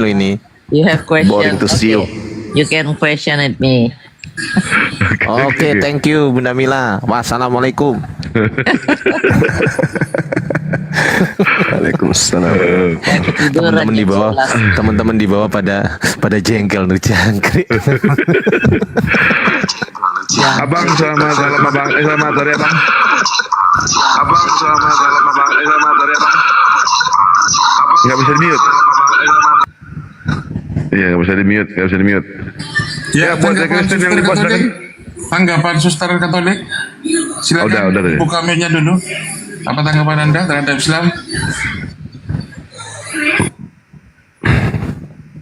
lo ini. You have question. Boring to see you. You can question at me. Oke, thank you Bunda Mila. Wassalamualaikum. Waalaikumsalam. Teman-teman di bawah pada jengkel nih jangkrik. Abang selamat malam abang. Selamat sore abang. Abang selamat malam abang. Selamat sore abang. Nggak bisa di mute. Iya nggak bisa di mute, nggak bisa di mute. Ya, tanggapan suster Katolik. Tanggapan suster Katolik. Silakan udah. buka mute-nya dulu. Apa tanggapan Anda terhadap Islam?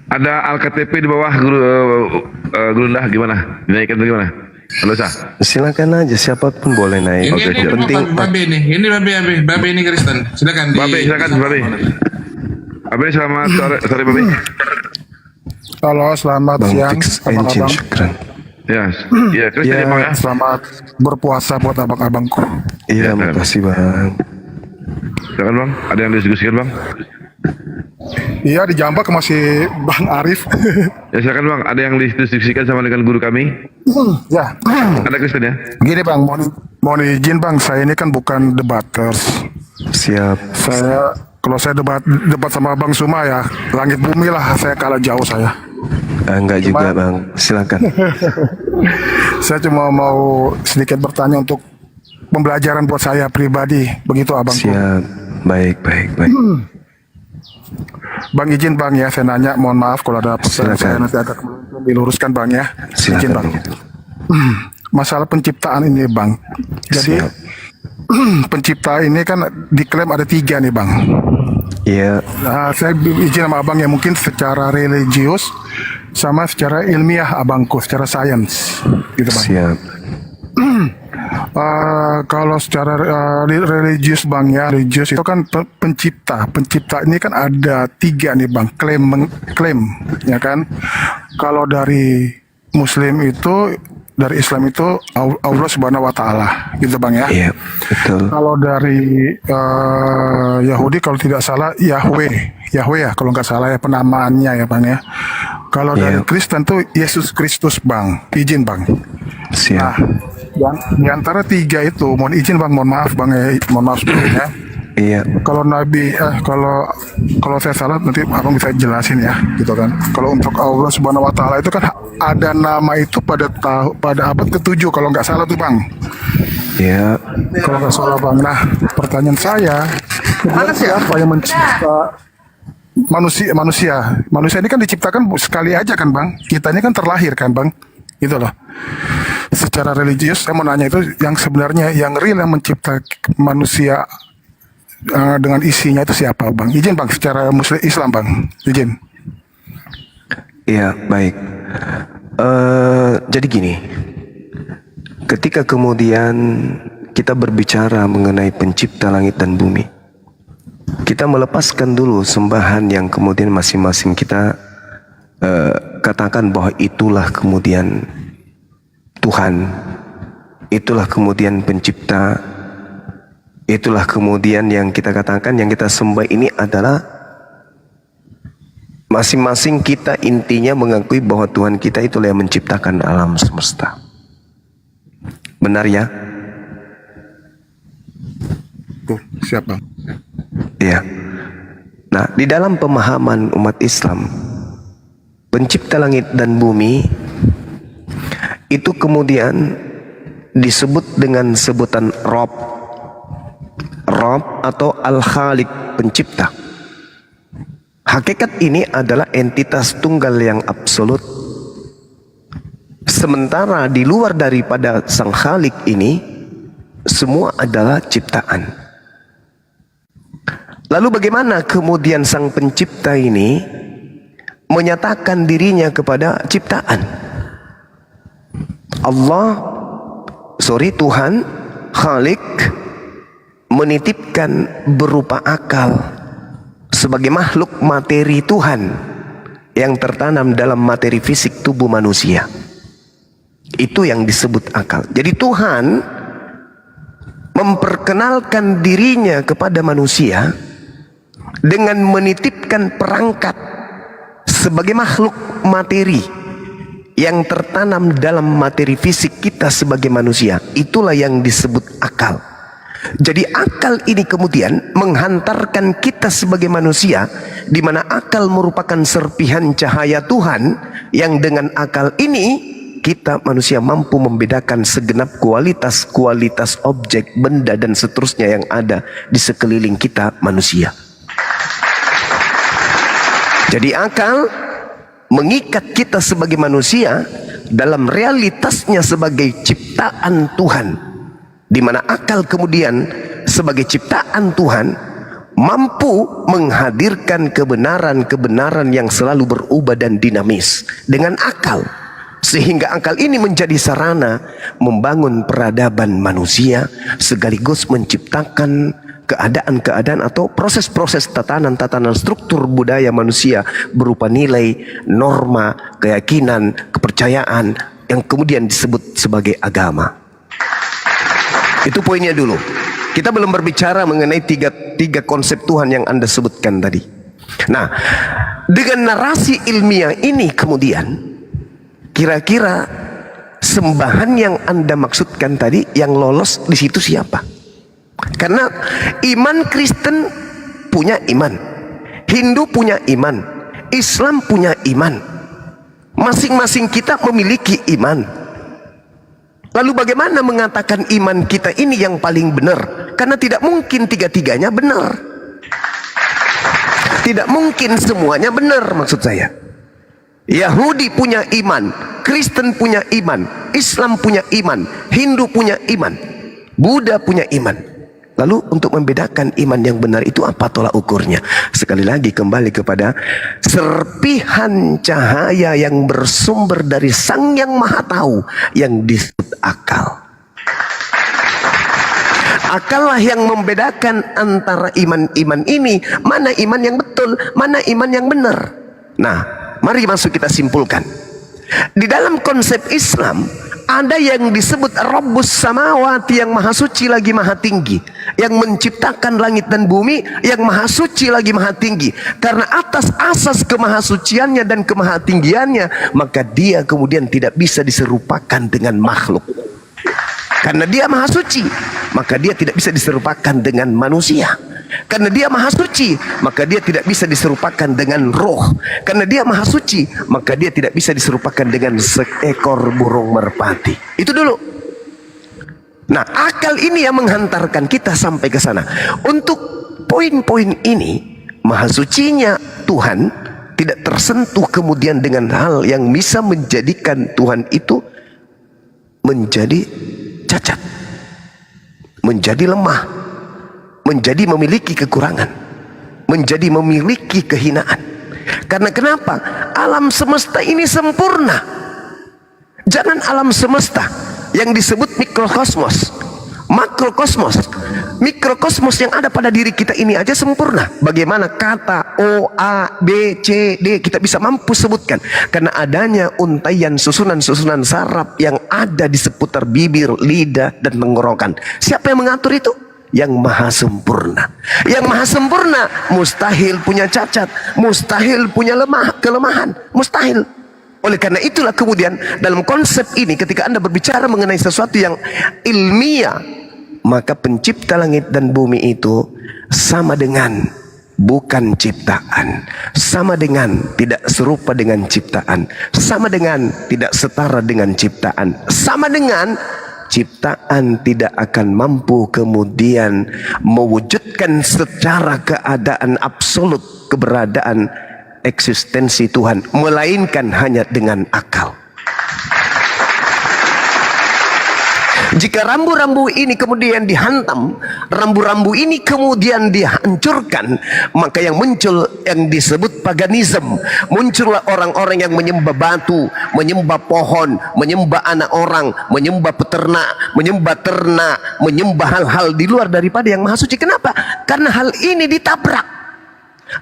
Ada Alktp di bawah Gurundah gimana? Dinaikkan atau gimana? Halo Sah. Silakan aja, siapapun boleh naik. Ini penting Babe nih. Ini Babe ini Kristen. Silakan. Babe, silakan Babe. Babe selamat sore Babe. Halo, selamat siang abang-abang. Ya, Kristen ya, Bang ya. Selamat berpuasa buat abang-abangku. Iya, makasih Bang. Silakan Bang, ada yang diskusikan Bang? Iya, di Jambak masih Bang Arif. Ya silakan Bang, ada yang didiskusikan sama dengan guru kami? Ya. Ada Kristen ya? Gini Bang, mohon izin Bang, saya ini kan bukan debaters. Siap. Kalau saya debat sama Bang Suma ya, langit bumi lah, saya kalah jauh saya. Enggak juga Bang, silakan. Saya cuma mau sedikit bertanya untuk pembelajaran buat saya pribadi, begitu abangku. Siap, baik. Bang izin Bang ya, saya nanya, mohon maaf kalau ada pesan saya nanti agak diluruskan Bang ya. Izin Bang. Masalah penciptaan ini Bang. Jadi pencipta ini kan diklaim ada 3 nih Bang. Iya. Nah, saya izin sama abang ya, mungkin secara religius sama secara ilmiah abangku, secara sains gitu Bang. Siap. Kalau secara religius Bang ya, religius itu kan pencipta ini kan ada 3 nih Bang, klaim ya kan. Kalau dari Muslim itu, dari Islam itu Allah Subhanahu wa Ta'ala gitu Bang ya. Iya, betul. Kalau dari Yahudi kalau tidak salah Yahweh ya kalau nggak salah ya penamaannya ya Bang ya. Kalau dari Kristen tuh Yesus Kristus Bang. Izin Bang. Siap. Nah, di antara 3 itu mohon izin Bang, mohon maaf Bang ya, mohon maaf sebelumnya. Iya. Kalau kalau saya salah nanti abang bisa jelasin ya, gitu kan. Kalau untuk Allah Subhanahu Wa Taala itu kan ada nama itu pada abad ke-7 kalau nggak salah tuh Bang. Iya. Kalau nggak salah Bang. Nah, pertanyaan saya, siapa yang mencipta manusia? Manusia ini kan diciptakan sekali aja kan Bang. Kita ini kan terlahir kan Bang. Gitu loh. Secara religius saya mau nanya itu yang sebenarnya yang real yang mencipta manusia dengan isinya itu siapa Bang? Izin Bang, secara Muslim Islam Bang, izin. Iya, baik. Jadi gini, ketika kemudian kita berbicara mengenai pencipta langit dan bumi, kita melepaskan dulu sembahan yang kemudian masing-masing kita katakan bahwa itulah kemudian Tuhan, itulah kemudian pencipta, itulah kemudian yang kita katakan, yang kita sembah ini adalah masing-masing kita intinya mengakui bahwa Tuhan kita itulah yang menciptakan alam semesta. Benar ya? Siap Bang. Iya. Nah, di dalam pemahaman umat Islam, pencipta langit dan bumi itu kemudian disebut dengan sebutan Rob atau Al-Khaliq, pencipta. Hakikat ini adalah entitas tunggal yang absolut. Sementara di luar daripada sang Khalik ini, semua adalah ciptaan. Lalu bagaimana kemudian sang pencipta ini menyatakan dirinya kepada ciptaan? Tuhan Khalik menitipkan berupa akal sebagai makhluk materi Tuhan yang tertanam dalam materi fisik tubuh manusia. Itu yang disebut akal. Jadi Tuhan memperkenalkan dirinya kepada manusia dengan menitipkan perangkat sebagai makhluk materi yang tertanam dalam materi fisik kita sebagai manusia. Itulah yang disebut akal. Jadi akal ini kemudian menghantarkan kita sebagai manusia, di mana akal merupakan serpihan cahaya Tuhan, yang dengan akal ini kita manusia mampu membedakan segenap kualitas objek, benda dan seterusnya yang ada di sekeliling kita manusia. Jadi akal mengikat kita sebagai manusia dalam realitasnya sebagai ciptaan Tuhan, di mana akal kemudian sebagai ciptaan Tuhan mampu menghadirkan kebenaran-kebenaran yang selalu berubah dan dinamis dengan akal, sehingga akal ini menjadi sarana membangun peradaban manusia sekaligus menciptakan keadaan-keadaan atau proses-proses tatanan-tatanan struktur budaya manusia berupa nilai, norma, keyakinan, kepercayaan yang kemudian disebut sebagai agama. Itu poinnya dulu. Kita belum berbicara mengenai tiga konsep Tuhan yang Anda sebutkan tadi. Nah, dengan narasi ilmiah ini kemudian, kira-kira sembahan yang Anda maksudkan tadi yang lolos di situ siapa? Karena iman Kristen punya iman, Hindu punya iman, Islam punya iman. Masing-masing kita memiliki iman. Lalu bagaimana mengatakan iman kita ini yang paling benar? Karena tidak mungkin tiga-tiganya benar. Tidak mungkin semuanya benar, maksud saya. Yahudi punya iman, Kristen punya iman, Islam punya iman, Hindu punya iman, Buddha punya iman. Lalu untuk membedakan iman yang benar itu apa tolak ukurnya? Sekali lagi kembali kepada serpihan cahaya yang bersumber dari Sang Yang Maha Tahu yang disebut akal. Akallah yang membedakan antara iman-iman ini, mana iman yang betul, mana iman yang benar. Nah, mari masuk kita simpulkan. Di dalam konsep Islam ada yang disebut Rabbus Samawati, yang maha suci lagi maha tinggi, yang menciptakan langit dan bumi, yang maha suci lagi maha tinggi. Karena atas asas kemahasuciannya dan kemahatinggiannya, maka dia kemudian tidak bisa diserupakan dengan makhluk. Karena dia maha suci, maka dia tidak bisa diserupakan dengan manusia. Karena dia maha suci, maka dia tidak bisa diserupakan dengan roh. Karena dia maha suci, maka dia tidak bisa diserupakan dengan seekor burung merpati. Itu dulu. Nah, akal ini yang menghantarkan kita sampai ke sana. Untuk poin-poin ini, maha sucinya Tuhan tidak tersentuh kemudian dengan hal yang bisa menjadikan Tuhan itu menjadi cacat, menjadi lemah, menjadi memiliki kekurangan, menjadi memiliki kehinaan. Karena kenapa? Alam semesta ini sempurna. Jangan alam semesta yang disebut mikrokosmos, makrokosmos, mikrokosmos yang ada pada diri kita ini aja sempurna. Bagaimana kata O, A, B, C, D kita bisa mampu sebutkan? Karena adanya untaian susunan-susunan saraf yang ada di seputar bibir, lidah, dan tenggorokan. Siapa yang mengatur itu? Yang maha sempurna. Yang maha sempurna mustahil punya cacat, mustahil punya kelemahan, mustahil. Oleh karena itulah kemudian dalam konsep ini, ketika Anda berbicara mengenai sesuatu yang ilmiah, maka pencipta langit dan bumi itu sama dengan bukan ciptaan, sama dengan tidak serupa dengan ciptaan, sama dengan tidak setara dengan ciptaan, sama dengan ciptaan tidak akan mampu kemudian mewujudkan secara keadaan absolut keberadaan eksistensi Tuhan, melainkan hanya dengan akal. Jika rambu-rambu ini kemudian dihantam, rambu-rambu ini kemudian dihancurkan, maka yang muncul yang disebut paganisme. Muncullah orang-orang yang menyembah batu, menyembah pohon, menyembah anak orang, menyembah peternak, menyembah ternak, menyembah hal-hal di luar daripada yang maha suci. Kenapa? Karena hal ini ditabrak.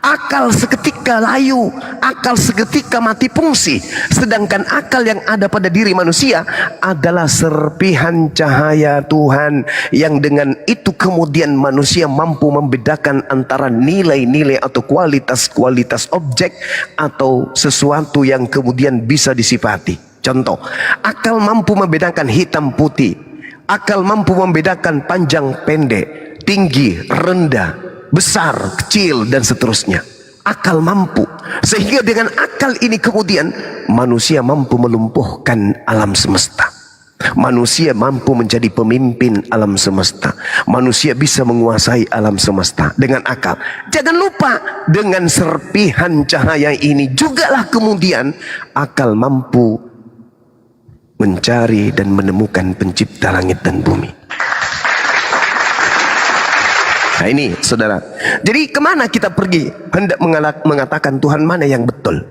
Akal seketika layu, akal seketika mati fungsi. Sedangkan akal yang ada pada diri manusia adalah serpihan cahaya Tuhan, yang dengan itu kemudian manusia mampu membedakan antara nilai-nilai atau kualitas-kualitas objek atau sesuatu yang kemudian bisa disifati. Contoh, akal mampu membedakan hitam putih, akal mampu membedakan panjang pendek, tinggi rendah, besar, kecil, dan seterusnya. Akal mampu. Sehingga dengan akal ini kemudian manusia mampu melumpuhkan alam semesta. Manusia mampu menjadi pemimpin alam semesta. Manusia bisa menguasai alam semesta dengan akal. Jangan lupa, dengan serpihan cahaya ini jugalah kemudian akal mampu mencari dan menemukan pencipta langit dan bumi. Nah ini saudara, jadi kemana kita pergi hendak mengatakan Tuhan mana yang betul?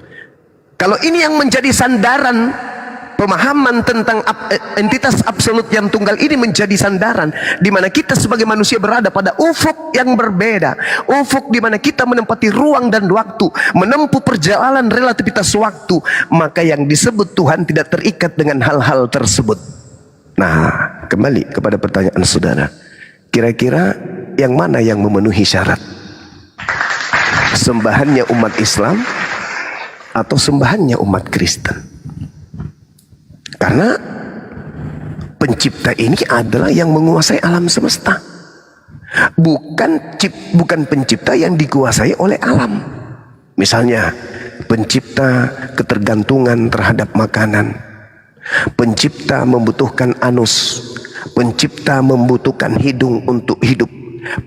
Kalau ini yang menjadi sandaran, pemahaman tentang entitas absolut yang tunggal ini menjadi sandaran, di mana kita sebagai manusia berada pada ufuk yang berbeda, ufuk di mana kita menempati ruang dan waktu, menempuh perjalanan relativitas waktu, maka yang disebut Tuhan tidak terikat dengan hal-hal tersebut. Nah, kembali kepada pertanyaan saudara, kira-kira yang mana yang memenuhi syarat? Sembahannya umat Islam atau sembahannya umat Kristen? Karena pencipta ini adalah yang menguasai alam semesta, bukan pencipta yang dikuasai oleh alam. Misalnya pencipta ketergantungan terhadap makanan, pencipta membutuhkan anus, pencipta membutuhkan hidung untuk hidup,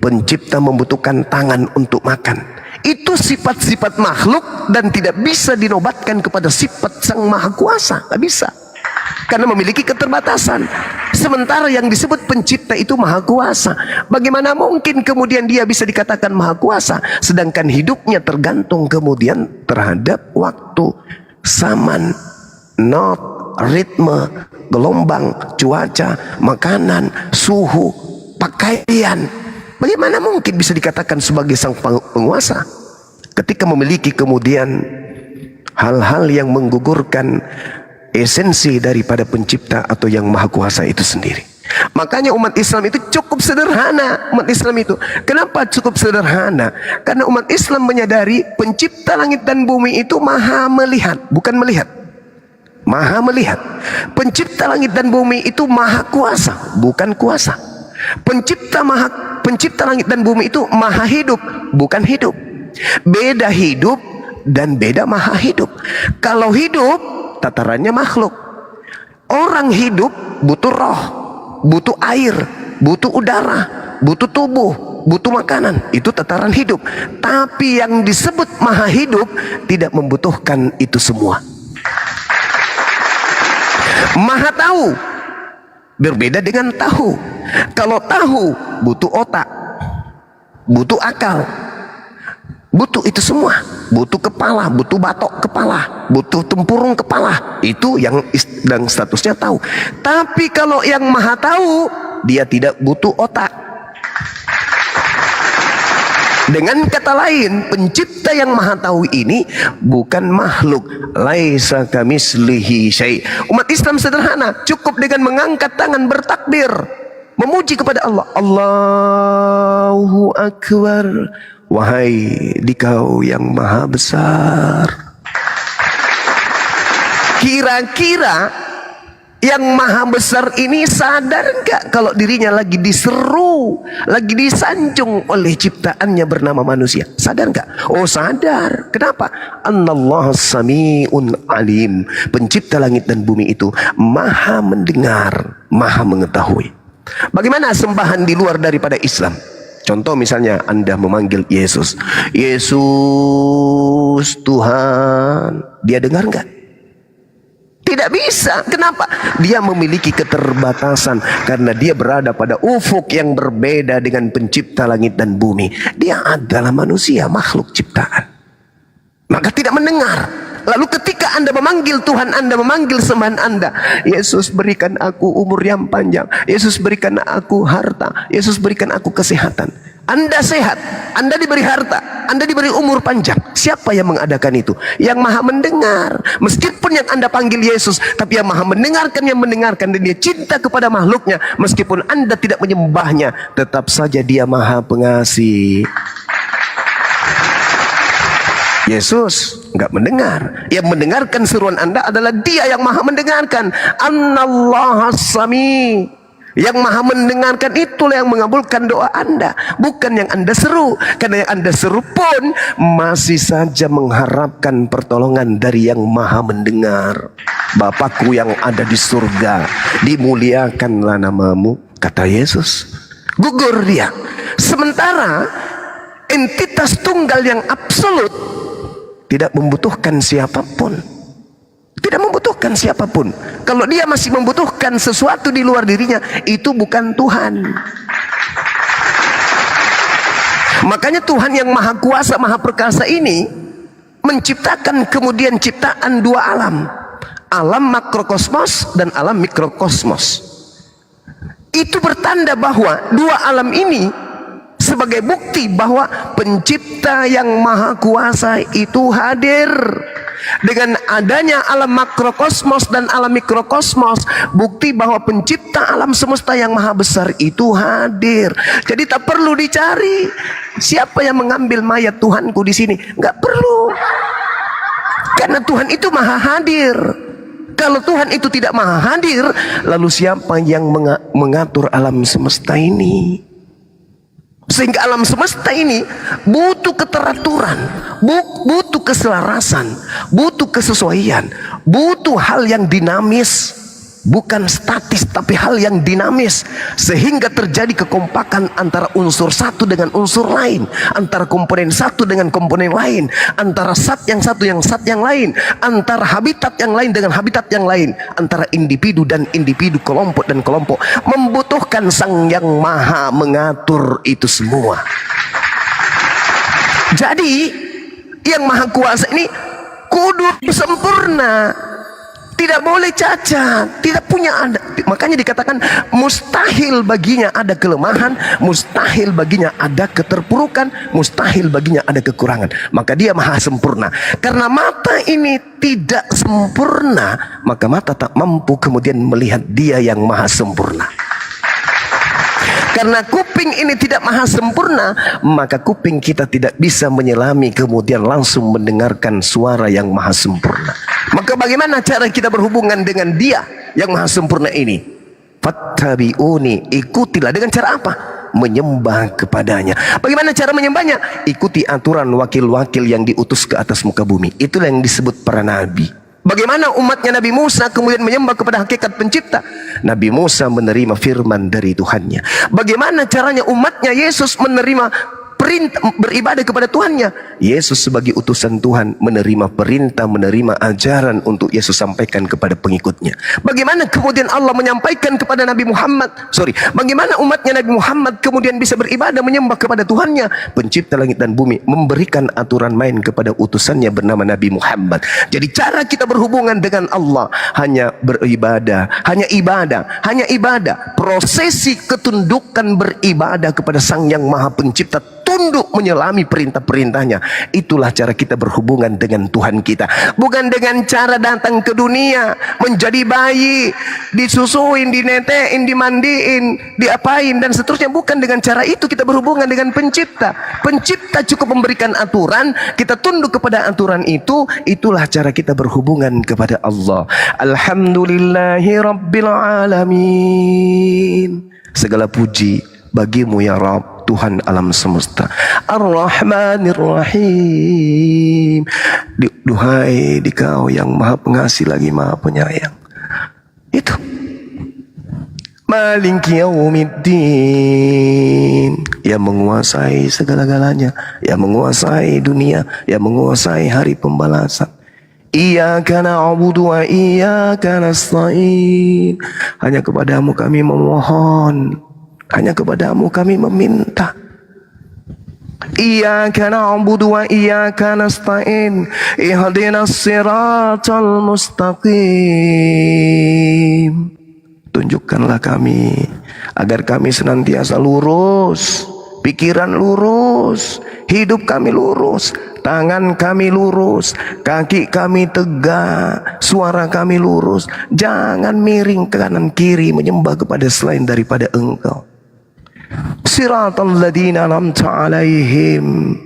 pencipta membutuhkan tangan untuk makan. Itu sifat-sifat makhluk dan tidak bisa dinobatkan kepada sifat Sang Maha Kuasa. Tidak bisa, karena memiliki keterbatasan. Sementara yang disebut pencipta itu Maha Kuasa. Bagaimana mungkin kemudian dia bisa dikatakan Maha Kuasa sedangkan hidupnya tergantung kemudian terhadap waktu, zaman, not, ritme, gelombang, cuaca, makanan, suhu, pakaian. Bagaimana mungkin bisa dikatakan sebagai sang penguasa ketika memiliki kemudian hal-hal yang menggugurkan esensi daripada pencipta atau yang maha kuasa itu sendiri? Makanya umat Islam itu cukup sederhana. Umat Islam itu kenapa cukup sederhana? Karena umat Islam menyadari pencipta langit dan bumi itu maha melihat, bukan melihat. Maha melihat. Pencipta langit dan bumi itu maha kuasa, bukan kuasa. Pencipta langit dan bumi itu maha hidup, bukan hidup. Beda hidup dan beda maha hidup. Kalau hidup tatarannya makhluk. Orang hidup butuh roh, butuh air, butuh udara, butuh tubuh, butuh makanan. Itu tataran hidup. Tapi yang disebut maha hidup tidak membutuhkan itu semua. Maha tahu berbeda dengan tahu. Kalau tahu butuh otak, butuh akal, butuh itu semua, butuh kepala, butuh batok kepala, butuh tempurung kepala. Itu yang sedang statusnya tahu. Tapi kalau yang maha tahu, dia tidak butuh otak. Dengan kata lain, pencipta yang maha tahu ini bukan makhluk. Laisa kamislihi syai'. Umat Islam sederhana, cukup dengan mengangkat tangan bertakbir, memuji kepada Allah. Allahu Akbar. Wahai Dikau yang maha besar. Kira-kira yang maha besar ini sadar enggak kalau dirinya lagi diseru, lagi disanjung oleh ciptaannya bernama manusia? Sadar enggak? Oh sadar. Kenapa? Annallaha sami'un alim. Pencipta langit dan bumi itu maha mendengar, maha mengetahui. Bagaimana sembahan di luar daripada Islam? Contoh misalnya Anda memanggil Yesus, Yesus Tuhan, dia dengar enggak? Tidak bisa. Kenapa? Dia memiliki keterbatasan karena dia berada pada ufuk yang berbeda dengan pencipta langit dan bumi. Dia adalah manusia, makhluk ciptaan. Maka tidak mendengar. Lalu ketika Anda memanggil Tuhan Anda, memanggil sembahan Anda, Yesus berikan aku umur yang panjang, Yesus berikan aku harta, Yesus berikan aku kesehatan. Anda sehat, Anda diberi harta, Anda diberi umur panjang. Siapa yang mengadakan itu? Yang maha mendengar. Meskipun yang Anda panggil Yesus, tapi yang maha mendengarkan, yang mendengarkan, dan dia cinta kepada makhluknya. Meskipun Anda tidak menyembahnya, tetap saja dia maha pengasih. Yesus nggak mendengar. Yang mendengarkan seruan Anda adalah dia yang maha mendengarkan. Anallaha sami. Yang maha mendengarkan itulah yang mengabulkan doa Anda, bukan yang Anda seru. Karena yang Anda seru pun masih saja mengharapkan pertolongan dari yang maha mendengar. Bapakku yang ada di surga, dimuliakanlah namamu, kata Yesus. Gugur dia. Sementara entitas tunggal yang absolut tidak membutuhkan siapapun. Tidak membutuhkan siapapun. Kalau dia masih membutuhkan sesuatu di luar dirinya, itu bukan Tuhan. Makanya Tuhan yang maha kuasa, maha perkasa ini menciptakan kemudian ciptaan dua alam. Alam makrokosmos dan alam mikrokosmos. Itu bertanda bahwa dua alam ini sebagai bukti bahwa pencipta yang maha kuasa itu hadir. Dengan adanya alam makrokosmos dan alam mikrokosmos, bukti bahwa pencipta alam semesta yang maha besar itu hadir. Jadi tak perlu dicari siapa yang mengambil mayat Tuhanku di sini, nggak perlu. Karena Tuhan itu maha hadir. Kalau Tuhan itu tidak maha hadir, lalu siapa yang mengatur alam semesta ini? Sehingga alam semesta ini butuh keteraturan, butuh keselarasan, butuh kesesuaian, butuh hal yang dinamis, bukan statis tapi hal yang dinamis, sehingga terjadi kekompakan antara unsur satu dengan unsur lain, antara komponen satu dengan komponen lain, antara zat yang satu yang zat yang lain, antara habitat yang lain dengan habitat yang lain, antara individu dan individu, kelompok dan kelompok, membutuhkan sang yang maha mengatur itu semua. Jadi yang maha kuasa ini kudu sempurna, tidak boleh cacat, tidak punya ada. Makanya dikatakan mustahil baginya ada kelemahan, mustahil baginya ada keterpurukan, mustahil baginya ada kekurangan. Maka dia maha sempurna. Karena mata ini tidak sempurna, maka mata tak mampu kemudian melihat dia yang maha sempurna. Karena kuping ini tidak maha sempurna, maka kuping kita tidak bisa menyelami kemudian langsung mendengarkan suara yang maha sempurna. Maka bagaimana cara kita berhubungan dengan dia yang maha sempurna ini? Fattabi'uni, ikutilah. Dengan cara apa? Menyembah kepadanya. Bagaimana cara menyembahnya? Ikuti aturan wakil-wakil yang diutus ke atas muka bumi. Itulah yang disebut para nabi. Bagaimana umatnya Nabi Musa kemudian menyembah kepada hakikat pencipta? Nabi Musa menerima firman dari Tuhannya. Bagaimana caranya umatnya Yesus menerima perintah beribadah kepada Tuhannya? Yesus sebagai utusan Tuhan menerima perintah, menerima ajaran untuk Yesus sampaikan kepada pengikutnya. Bagaimana kemudian Allah menyampaikan kepada bagaimana umatnya Nabi Muhammad kemudian bisa beribadah menyembah kepada Tuhannya? Pencipta langit dan bumi memberikan aturan main kepada utusannya bernama Nabi Muhammad. Jadi cara kita berhubungan dengan Allah hanya beribadah, hanya ibadah. Prosesi ketundukan beribadah kepada Sang Yang Maha Pencipta, tunduk menyelami perintah-perintahnya. Itulah cara kita berhubungan dengan Tuhan kita. Bukan dengan cara datang ke dunia menjadi bayi, disusuin, dinetein, dimandiin, diapain dan seterusnya. Bukan dengan cara itu kita berhubungan dengan pencipta. Pencipta cukup memberikan aturan, kita tunduk kepada aturan itu. Itulah cara kita berhubungan kepada Allah. Alhamdulillahi Rabbil Alamin. Segala puji bagimu ya Rabb, Tuhan alam semesta. Ar-Rahmanir Rahim. Duhai di Kau yang maha pengasih lagi maha penyayang. Itu. Maliki Yaumiddin, yang menguasai segala-galanya, yang menguasai dunia, yang menguasai hari pembalasan. Iyyaka na'budu wa iyyaka nasta'in. Hanya kepadamu kami memohon, hanya kepadamu kami meminta. Iyyaka na'budu wa iyyaka nasta'in. Ihdinas siratal mustaqim. Tunjukkanlah kami agar kami senantiasa lurus pikiran lurus, hidup kami lurus, tangan kami lurus, kaki kami tegak, suara kami lurus. Jangan miring ke kanan kiri menyembah kepada selain daripada Engkau. Siratal ladzina an'amta 'alaihim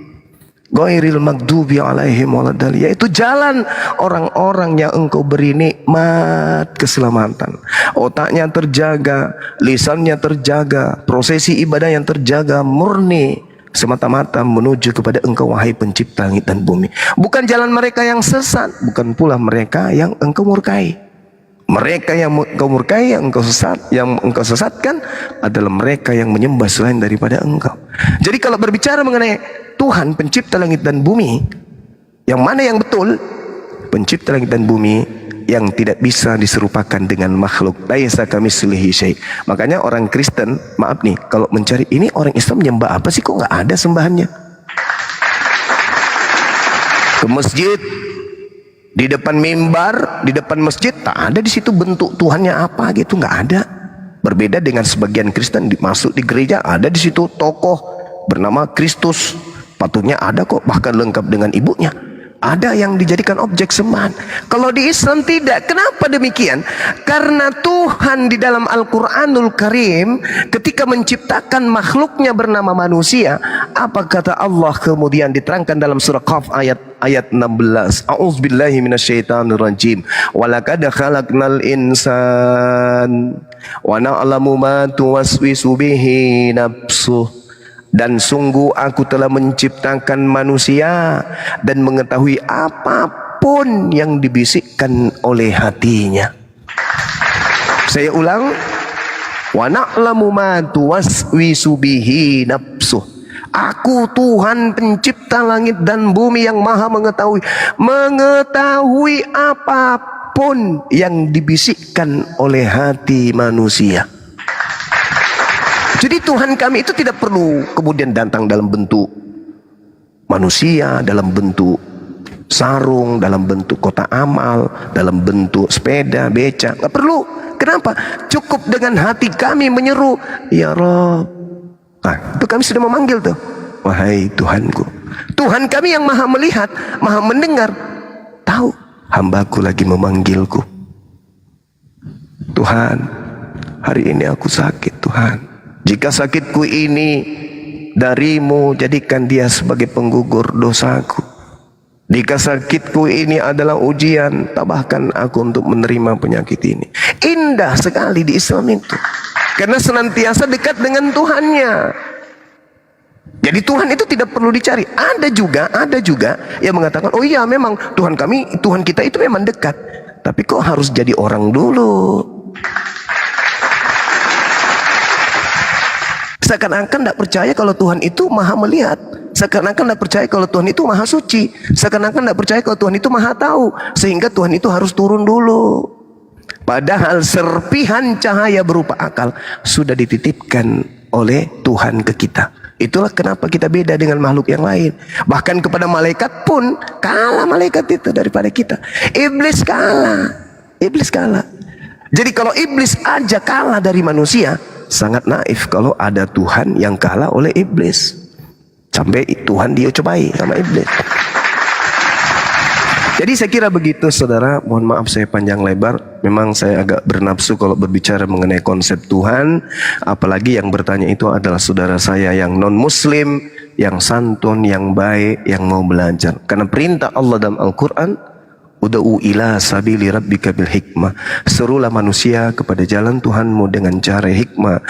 ghairil maghdubi 'alaihim waladdallin, yaitu jalan orang-orang yang Engkau beri nikmat keselamatan. Otaknya terjaga, lisannya terjaga, prosesi ibadah yang terjaga murni semata-mata menuju kepada Engkau wahai pencipta langit dan bumi. Bukan jalan mereka yang sesat, bukan pula mereka yang Engkau murkai. Mereka yang Engkau murkai, yang Engkau sesatkan adalah mereka yang menyembah selain daripada Engkau. Jadi kalau berbicara mengenai Tuhan pencipta langit dan bumi, yang mana yang betul? Pencipta langit dan bumi yang tidak bisa diserupakan dengan makhluk. Laisa kamitslihi syai'. Makanya orang Kristen, maaf nih, kalau mencari ini orang Islam menyembah apa sih, kok nggak ada sembahannya? Ke masjid, di depan mimbar, di depan masjid, tak ada di situ bentuk Tuhannya apa gitu, nggak ada. Berbeda dengan sebagian Kristen, masuk di gereja ada di situ tokoh bernama Kristus, patutnya ada kok, bahkan lengkap dengan ibunya. Ada yang dijadikan objek sembahan. Kalau di Islam tidak. Kenapa demikian? Karena Tuhan di dalam Al-Quranul Karim ketika menciptakan makhluknya bernama manusia, apa kata Allah kemudian diterangkan dalam surah Qaf ayat 16. A'udzubillahi minasyaitonirrajim. Walaqad khalaqnal insan wa na'lamu ma tuwaswisu bihi nafsuh. Dan sungguh aku telah menciptakan manusia dan mengetahui apapun yang dibisikkan oleh hatinya. Saya ulang, wa na'lamu ma tuwaswisu bihi nafsuh. Aku Tuhan pencipta langit dan bumi yang maha mengetahui apapun yang dibisikkan oleh hati manusia. Jadi Tuhan kami itu tidak perlu kemudian datang dalam bentuk manusia, dalam bentuk sarung, dalam bentuk kotak amal, dalam bentuk sepeda, beca. Nggak perlu. Kenapa? Cukup dengan hati kami menyeru, Ya Rabb. Nah, itu kami sudah memanggil tuh. Wahai Tuhanku. Tuhan kami yang maha melihat, maha mendengar. Tahu hambaku lagi memanggilku. Tuhan, hari ini aku sakit Tuhan. Jika sakitku ini darimu, jadikan dia sebagai penggugur dosaku. Jika sakitku ini adalah ujian, tambahkan aku untuk menerima penyakit ini. Indah sekali di Islam itu. Karena senantiasa dekat dengan Tuhannya. Jadi Tuhan itu tidak perlu dicari. Ada juga yang mengatakan, oh iya memang Tuhan kami, Tuhan kita itu memang dekat. Tapi kok harus jadi orang dulu? Seakan-akan tidak percaya kalau Tuhan itu maha melihat. Seakan-akan tidak percaya kalau Tuhan itu maha suci. Seakan-akan tidak percaya kalau Tuhan itu maha tahu. Sehingga Tuhan itu harus turun dulu. Padahal serpihan cahaya berupa akal sudah dititipkan oleh Tuhan ke kita. Itulah kenapa kita beda dengan makhluk yang lain. Bahkan kepada malaikat pun kalah malaikat itu daripada kita. Iblis kalah. Jadi kalau iblis aja kalah dari manusia, sangat naif kalau ada Tuhan yang kalah oleh iblis. Sampai Tuhan dia cobai sama iblis. Jadi saya kira begitu saudara. Mohon maaf saya panjang lebar. Memang saya agak bernafsu kalau berbicara mengenai konsep Tuhan. Apalagi yang bertanya itu adalah saudara saya yang non muslim, yang santun, yang baik, yang mau belajar. Karena perintah Allah dalam Al-Quran, Ud'u ila sabili rabbika bil hikmah. Serulah manusia kepada jalan Tuhanmu dengan cara hikmah,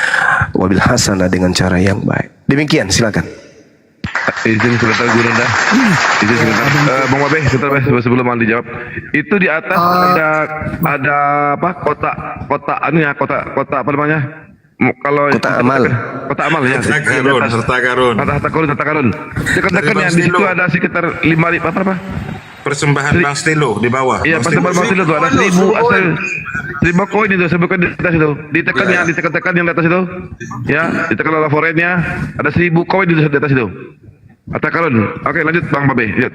wabil hasanah dengan cara yang baik. Demikian, silakan. Izin sebentar Guru dah. Izin sebentar. Bang Babe, sebentar sebelum mau dijawab. Itu di atas ada apa? Kotak apa namanya? Kalau kotak amal. Kotak amal ya. Serta karun. Harta karun. Dekat-dekat yang di situ ada sekitar 5 apa? Persembahan Bang Stelo di bawah. Iya, persembahan Bang Stelo tuh ada 1000 koin itu, sebutkan di atas itu. Ditekan yang di atas itu. Ya, ditekan oleh forennya. Ada 1000 koin di atas itu. Harta karun. Oke, lanjut Bang Babe. Lihat.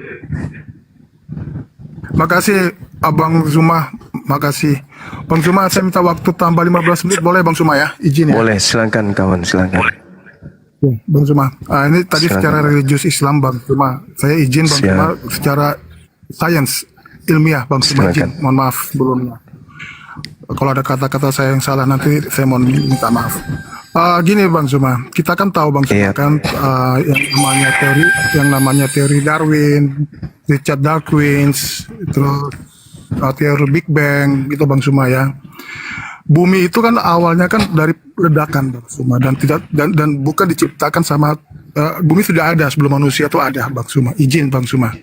Makasih Abang Zuma, makasih. Bang Zuma, saya minta waktu tambah 15 menit, boleh Bang Zuma ya? Izin ya? Boleh, silakan kawan, silakan. Ya, Bang Zuma. Ini tadi Silakan. secara religius Islam Bang Zuma. Saya izin Bang Siap. Zuma secara sains ilmiah Bang Zuma Silakan. izin. Mohon maaf sebelumnya. Kalau ada kata-kata saya yang salah nanti saya mohon minta maaf. Gini Bang Zuma, kita kan tahu Bang Zuma Iya. kan yang namanya teori Darwin, Richard Dawkins, terus teori Big Bang gitu Bang Zuma ya. Bumi itu kan awalnya kan dari ledakan Bang Zuma dan bukan diciptakan sama bumi sudah ada sebelum manusia itu ada Bang Zuma. Izin Bang Zuma.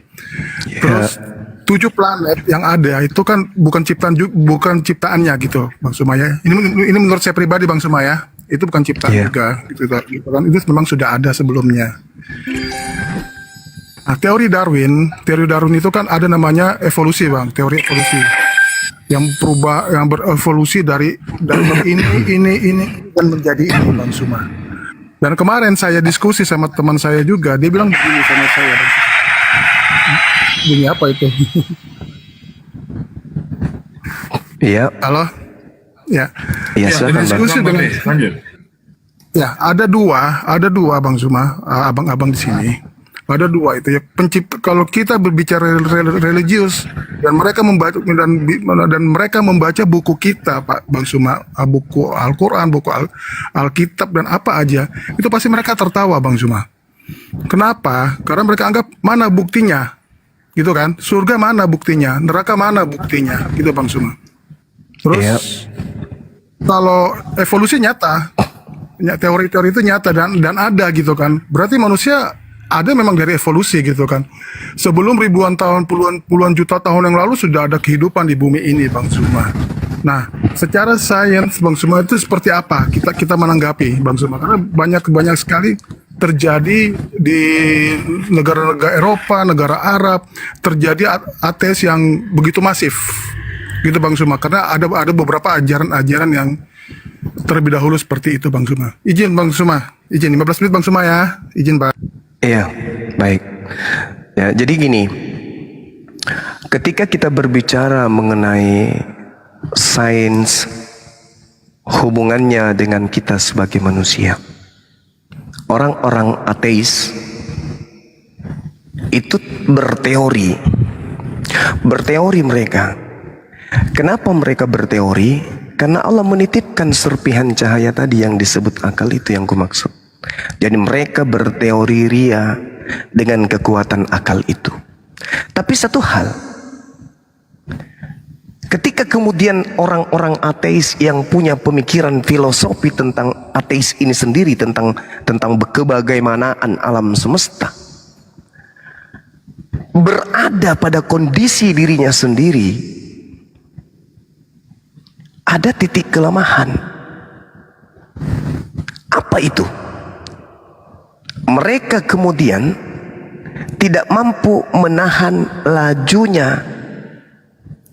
Terus 7 planet yang ada itu kan bukan ciptaannya gitu Bang Zuma ya. Ini menurut saya pribadi Bang Zuma ya. Itu bukan ciptaan Iya. juga gitu kan. Itu memang sudah ada sebelumnya. Nah, teori Darwin itu kan ada namanya evolusi Bang, teori evolusi yang berevolusi dari ini dan menjadi ini Bang Zuma. Dan kemarin saya diskusi sama teman saya juga, dia bilang begini sama saya. Bang. Bunyi apa itu? Iya, Halo? Ya. iya silakan Bang. Diskusi Bang dengan Babe, lanjut. ya, ada dua Bang Zuma, abang-abang di sini. Ada dua itu ya pencipta. Kalau kita berbicara religius dan mereka membaca buku kita Pak Bang Zuma, buku Al-Quran, buku Alkitab dan apa aja, itu pasti mereka tertawa Bang Zuma. Kenapa? Karena mereka anggap mana buktinya, gitu kan? Surga mana buktinya, neraka mana buktinya, gitu Bang Zuma. Terus Iya. kalau evolusi nyata, teori-teori itu nyata dan ada gitu kan. Berarti manusia ada memang dari evolusi gitu kan. Sebelum ribuan tahun, puluhan juta tahun yang lalu sudah ada kehidupan di bumi ini Bang Zuma. Nah, secara sains Bang Zuma itu seperti apa? Kita menanggapi Bang Zuma karena banyak sekali terjadi di negara-negara Eropa, negara Arab, terjadi ateis yang begitu masif. Gitu Bang Zuma, karena ada beberapa ajaran-ajaran yang terlebih dahulu seperti itu Bang Zuma. Izin Bang Zuma, izin 15 menit Bang Zuma ya. Izin Bang. Iya, baik. Ya, jadi gini, ketika kita berbicara mengenai sains hubungannya dengan kita sebagai manusia, orang-orang ateis itu berteori mereka. Kenapa mereka berteori? Karena Allah menitipkan serpihan cahaya tadi yang disebut akal itu yang kumaksud. Jadi mereka berteori ria dengan kekuatan akal itu. Tapi satu hal, ketika kemudian orang-orang ateis yang punya pemikiran filosofi tentang ateis ini sendiri, tentang kebagaimanaan alam semesta, berada pada kondisi dirinya sendiri, ada titik kelemahan. Apa itu? Mereka kemudian tidak mampu menahan lajunya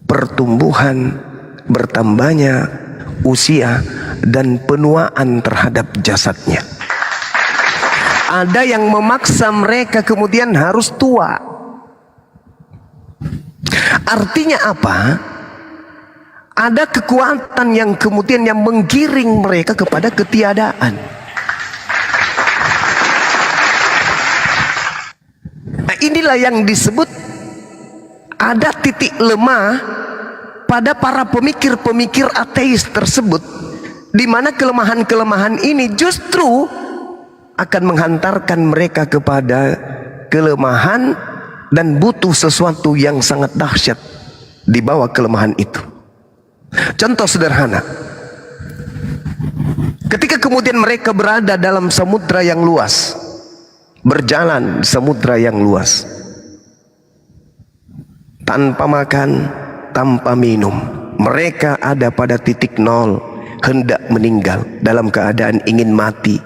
pertumbuhan, bertambahnya usia dan penuaan terhadap jasadnya. Ada yang memaksa mereka kemudian harus tua. Artinya apa? Ada kekuatan yang kemudian yang menggiring mereka kepada ketiadaan. Nah, inilah yang disebut ada titik lemah pada para pemikir-pemikir ateis tersebut, di mana kelemahan-kelemahan ini justru akan menghantarkan mereka kepada kelemahan dan butuh sesuatu yang sangat dahsyat di bawah kelemahan itu. Contoh sederhana, ketika kemudian mereka berada dalam samudra yang luas, berjalan di samudra yang luas, tanpa makan, tanpa minum, mereka ada pada titik nol, hendak meninggal, dalam keadaan ingin mati.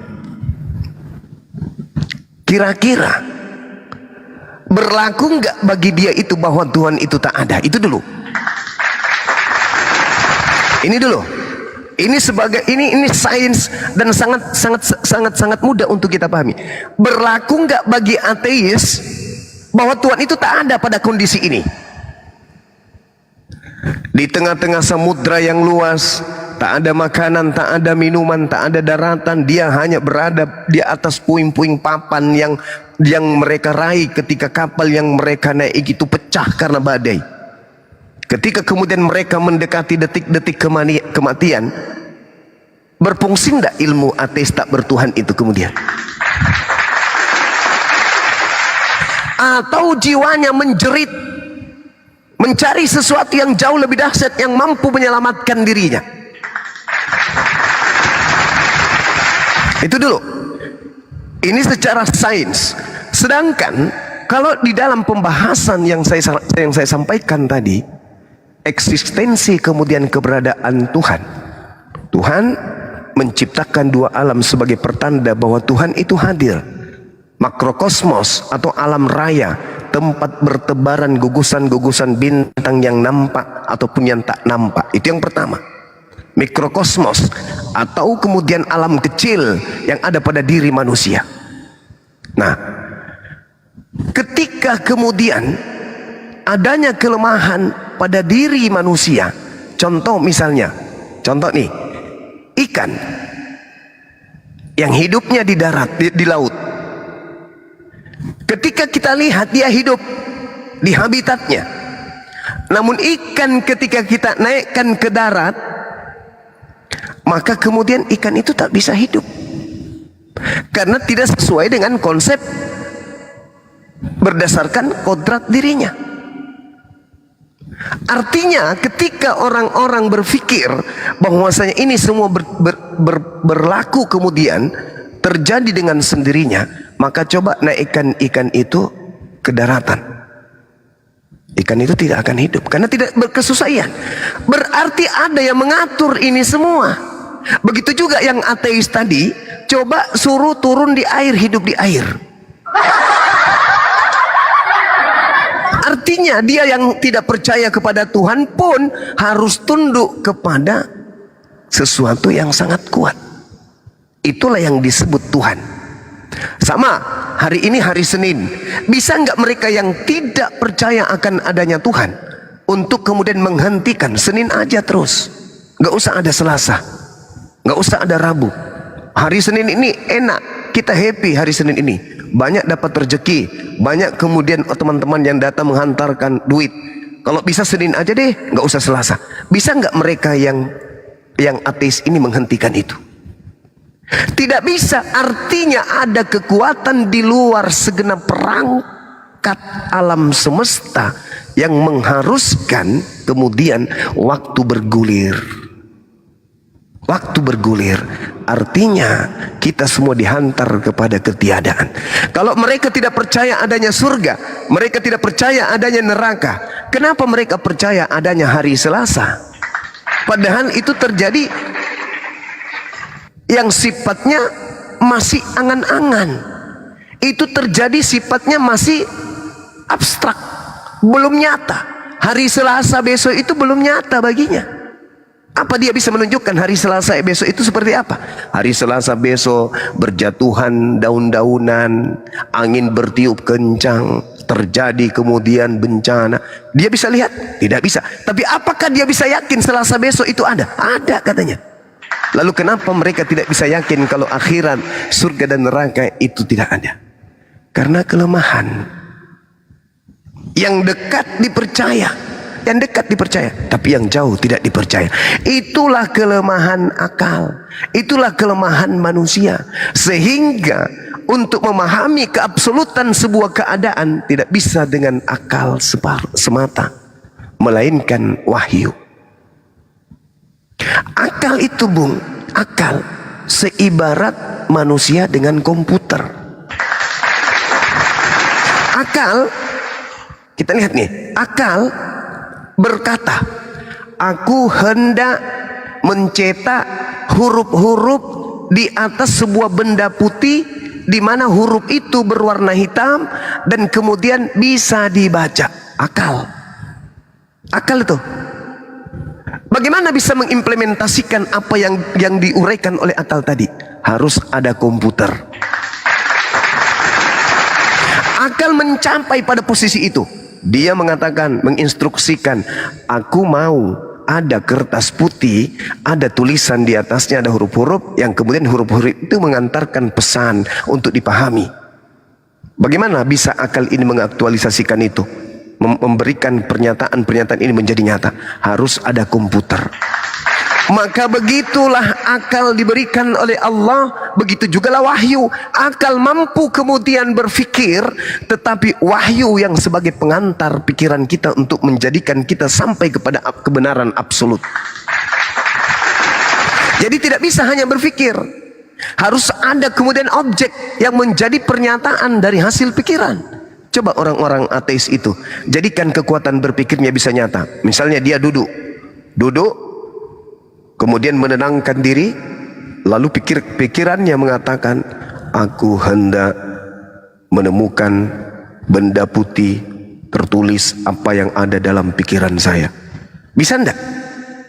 Kira-kira berlaku nggak bagi dia itu bahwa Tuhan itu tak ada? Itu dulu. Ini dulu. Ini sebagai ini sains dan sangat mudah untuk kita pahami. Berlaku nggak bagi ateis bahwa Tuhan itu tak ada pada kondisi ini? Di tengah-tengah samudra yang luas, tak ada makanan, tak ada minuman, tak ada daratan. Dia hanya berada di atas puing-puing papan yang mereka raih ketika kapal yang mereka naik itu pecah karena badai. Ketika kemudian mereka mendekati detik-detik kematian, berfungsi tidak ilmu ateis tak bertuhan itu kemudian? Atau jiwanya menjerit, mencari sesuatu yang jauh lebih dahsyat yang mampu menyelamatkan dirinya? Itu dulu. Ini secara sains. Sedangkan kalau di dalam pembahasan yang saya sampaikan tadi, eksistensi kemudian keberadaan Tuhan. Tuhan menciptakan dua alam sebagai pertanda bahwa Tuhan itu hadir. Makrokosmos atau alam raya, tempat bertebaran gugusan-gugusan bintang yang nampak ataupun yang tak nampak. Itu yang pertama. Mikrokosmos atau kemudian alam kecil yang ada pada diri manusia. Nah, ketika kemudian adanya kelemahan pada diri manusia, contoh misalnya, contoh nih, ikan yang hidupnya di darat, di laut. Ketika kita lihat dia hidup di habitatnya, namun ikan ketika kita naikkan ke darat, maka kemudian ikan itu tak bisa hidup karena tidak sesuai dengan konsep berdasarkan kodrat dirinya. Artinya ketika orang-orang berpikir bahwasanya ini semua berlaku kemudian terjadi dengan sendirinya, maka coba naikkan ikan itu ke daratan. Ikan itu tidak akan hidup karena tidak berkesusahan. Berarti ada yang mengatur ini semua. Begitu juga yang ateis tadi, coba suruh turun di air, hidup di air. Artinya dia yang tidak percaya kepada Tuhan pun harus tunduk kepada sesuatu yang sangat kuat. Itulah yang disebut Tuhan. Sama, hari ini hari Senin, bisa nggak mereka yang tidak percaya akan adanya Tuhan untuk kemudian menghentikan Senin aja terus, nggak usah ada Selasa, nggak usah ada Rabu. Hari Senin ini enak, kita happy hari Senin ini, banyak dapat rezeki, banyak kemudian teman-teman yang datang menghantarkan duit. Kalau bisa Senin aja deh, nggak usah Selasa. Bisa nggak mereka yang ateis ini menghentikan itu? Tidak bisa. Artinya ada kekuatan di luar segenap perangkat alam semesta yang mengharuskan kemudian waktu bergulir. Waktu bergulir artinya kita semua dihantar kepada ketiadaan. Kalau mereka tidak percaya adanya surga, mereka tidak percaya adanya neraka, kenapa mereka percaya adanya hari Selasa? Padahal itu terjadi yang sifatnya masih angan-angan. Itu terjadi sifatnya masih abstrak, belum nyata. Hari Selasa besok itu belum nyata baginya. Apa dia bisa menunjukkan hari Selasa besok itu seperti apa? Hari Selasa besok berjatuhan daun-daunan, angin bertiup kencang, terjadi kemudian bencana. Dia bisa lihat? Tidak bisa. Tapi apakah dia bisa yakin Selasa besok itu ada? Ada katanya. Lalu kenapa mereka tidak bisa yakin kalau akhirat, surga dan neraka itu tidak ada? Karena kelemahan. Yang dekat dipercaya, yang dekat dipercaya, tapi yang jauh tidak dipercaya. Itulah kelemahan akal, itulah kelemahan manusia. Sehingga untuk memahami keabsolutan sebuah keadaan tidak bisa dengan akal semata, melainkan wahyu. Akal itu bung, akal seibarat manusia dengan komputer. Akal, kita lihat nih, akal berkata, aku hendak mencetak huruf-huruf di atas sebuah benda putih di mana huruf itu berwarna hitam dan kemudian bisa dibaca. Akal, akal itu. Bagaimana bisa mengimplementasikan apa yang diuraikan oleh akal tadi? Harus ada komputer. Akal mencapai pada posisi itu. Dia mengatakan, menginstruksikan, aku mau ada kertas putih, ada tulisan di atasnya, ada huruf-huruf yang kemudian huruf-huruf itu mengantarkan pesan untuk dipahami. Bagaimana bisa akal ini mengaktualisasikan itu? Memberikan pernyataan-pernyataan ini menjadi nyata. Harus ada komputer. Maka begitulah akal diberikan oleh Allah, begitu jugalah wahyu. Akal mampu kemudian berfikir, tetapi wahyu yang sebagai pengantar pikiran kita untuk menjadikan kita sampai kepada kebenaran absolut. Jadi tidak bisa hanya berfikir, harus ada kemudian objek yang menjadi pernyataan dari hasil pikiran. Coba orang-orang ateis itu, jadikan kekuatan berpikirnya bisa nyata. Misalnya dia duduk, kemudian menenangkan diri, lalu pikirannya mengatakan, aku hendak menemukan benda putih tertulis apa yang ada dalam pikiran saya. Bisa enggak?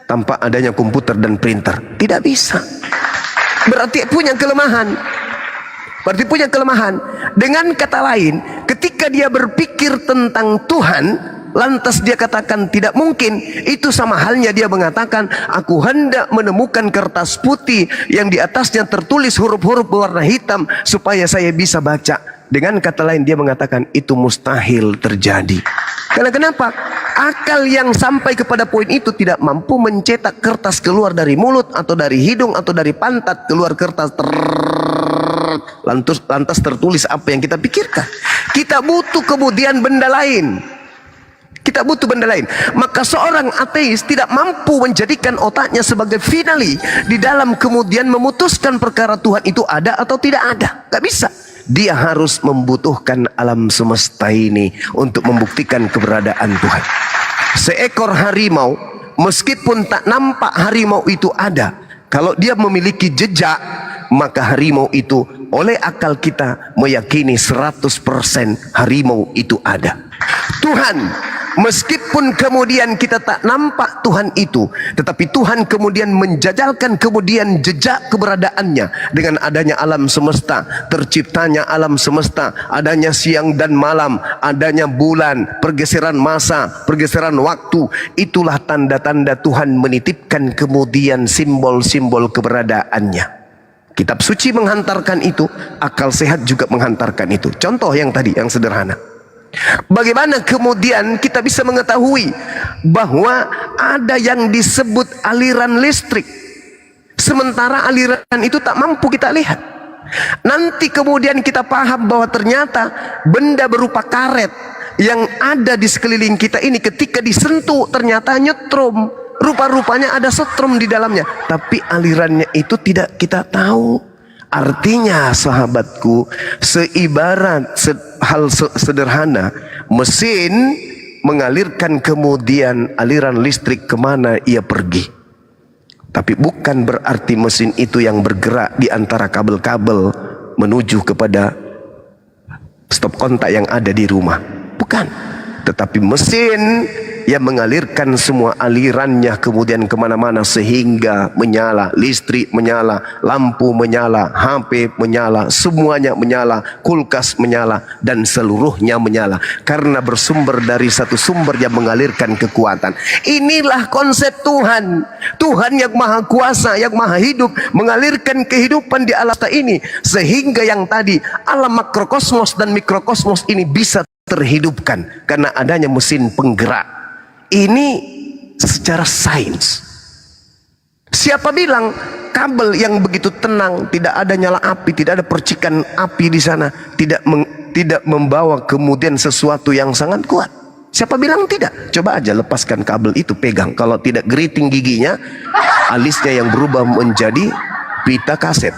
Tanpa adanya komputer dan printer? Tidak bisa. Berarti punya kelemahan. Dengan kata lain, ketika dia berpikir tentang Tuhan, lantas dia katakan tidak mungkin. Itu sama halnya dia mengatakan, aku hendak menemukan kertas putih yang di atasnya tertulis huruf-huruf berwarna hitam supaya saya bisa baca. Dengan kata lain dia mengatakan itu mustahil terjadi. Karena kenapa? Akal yang sampai kepada poin itu tidak mampu mencetak kertas keluar dari mulut atau dari hidung atau dari pantat, keluar kertas lantas tertulis apa yang kita pikirkan. Kita butuh kemudian benda lain. Maka seorang ateis tidak mampu menjadikan otaknya sebagai finali di dalam kemudian memutuskan perkara Tuhan itu ada atau tidak ada. Gak bisa. Dia harus membutuhkan alam semesta ini untuk membuktikan keberadaan Tuhan. Seekor harimau, meskipun tak nampak harimau itu ada, kalau dia memiliki jejak, maka harimau itu oleh akal kita meyakini 100% harimau itu ada. Tuhan, meskipun kemudian kita tak nampak Tuhan itu, tetapi Tuhan kemudian menjajalkan kemudian jejak keberadaannya dengan adanya alam semesta, terciptanya alam semesta, adanya siang dan malam, adanya bulan, pergeseran masa, pergeseran waktu. Itulah tanda-tanda Tuhan menitipkan kemudian simbol-simbol keberadaannya. Kitab suci menghantarkan itu, akal sehat juga menghantarkan itu. Contoh yang tadi, yang sederhana. Bagaimana kemudian kita bisa mengetahui bahwa ada yang disebut aliran listrik, sementara aliran itu tak mampu kita lihat. Nanti kemudian kita paham bahwa ternyata benda berupa karet yang ada di sekeliling kita ini ketika disentuh ternyata nyetrum. Rupa-rupanya ada setrum di dalamnya, tapi alirannya itu tidak kita tahu. Artinya sahabatku, seibarat hal sederhana, mesin mengalirkan kemudian aliran listrik kemana ia pergi. Tapi bukan berarti mesin itu yang bergerak di antara kabel-kabel menuju kepada stop kontak yang ada di rumah. Bukan. Tetapi mesin yang mengalirkan semua alirannya kemudian kemana-mana sehingga menyala, listrik menyala, lampu menyala, HP menyala, semuanya menyala, kulkas menyala, dan seluruhnya menyala. Karena bersumber dari satu sumber yang mengalirkan kekuatan. Inilah konsep Tuhan. Tuhan yang maha kuasa, yang maha hidup, mengalirkan kehidupan di alam ini. Sehingga yang tadi, alam makrokosmos dan mikrokosmos ini bisa terhidupkan karena adanya mesin penggerak. Ini secara sains. Siapa bilang kabel yang begitu tenang, tidak ada nyala api, tidak ada percikan api di sana, tidak membawa kemudian sesuatu yang sangat kuat? Siapa bilang tidak? Coba aja lepaskan kabel itu, pegang. Kalau tidak geriting giginya, alisnya yang berubah menjadi pita kaset.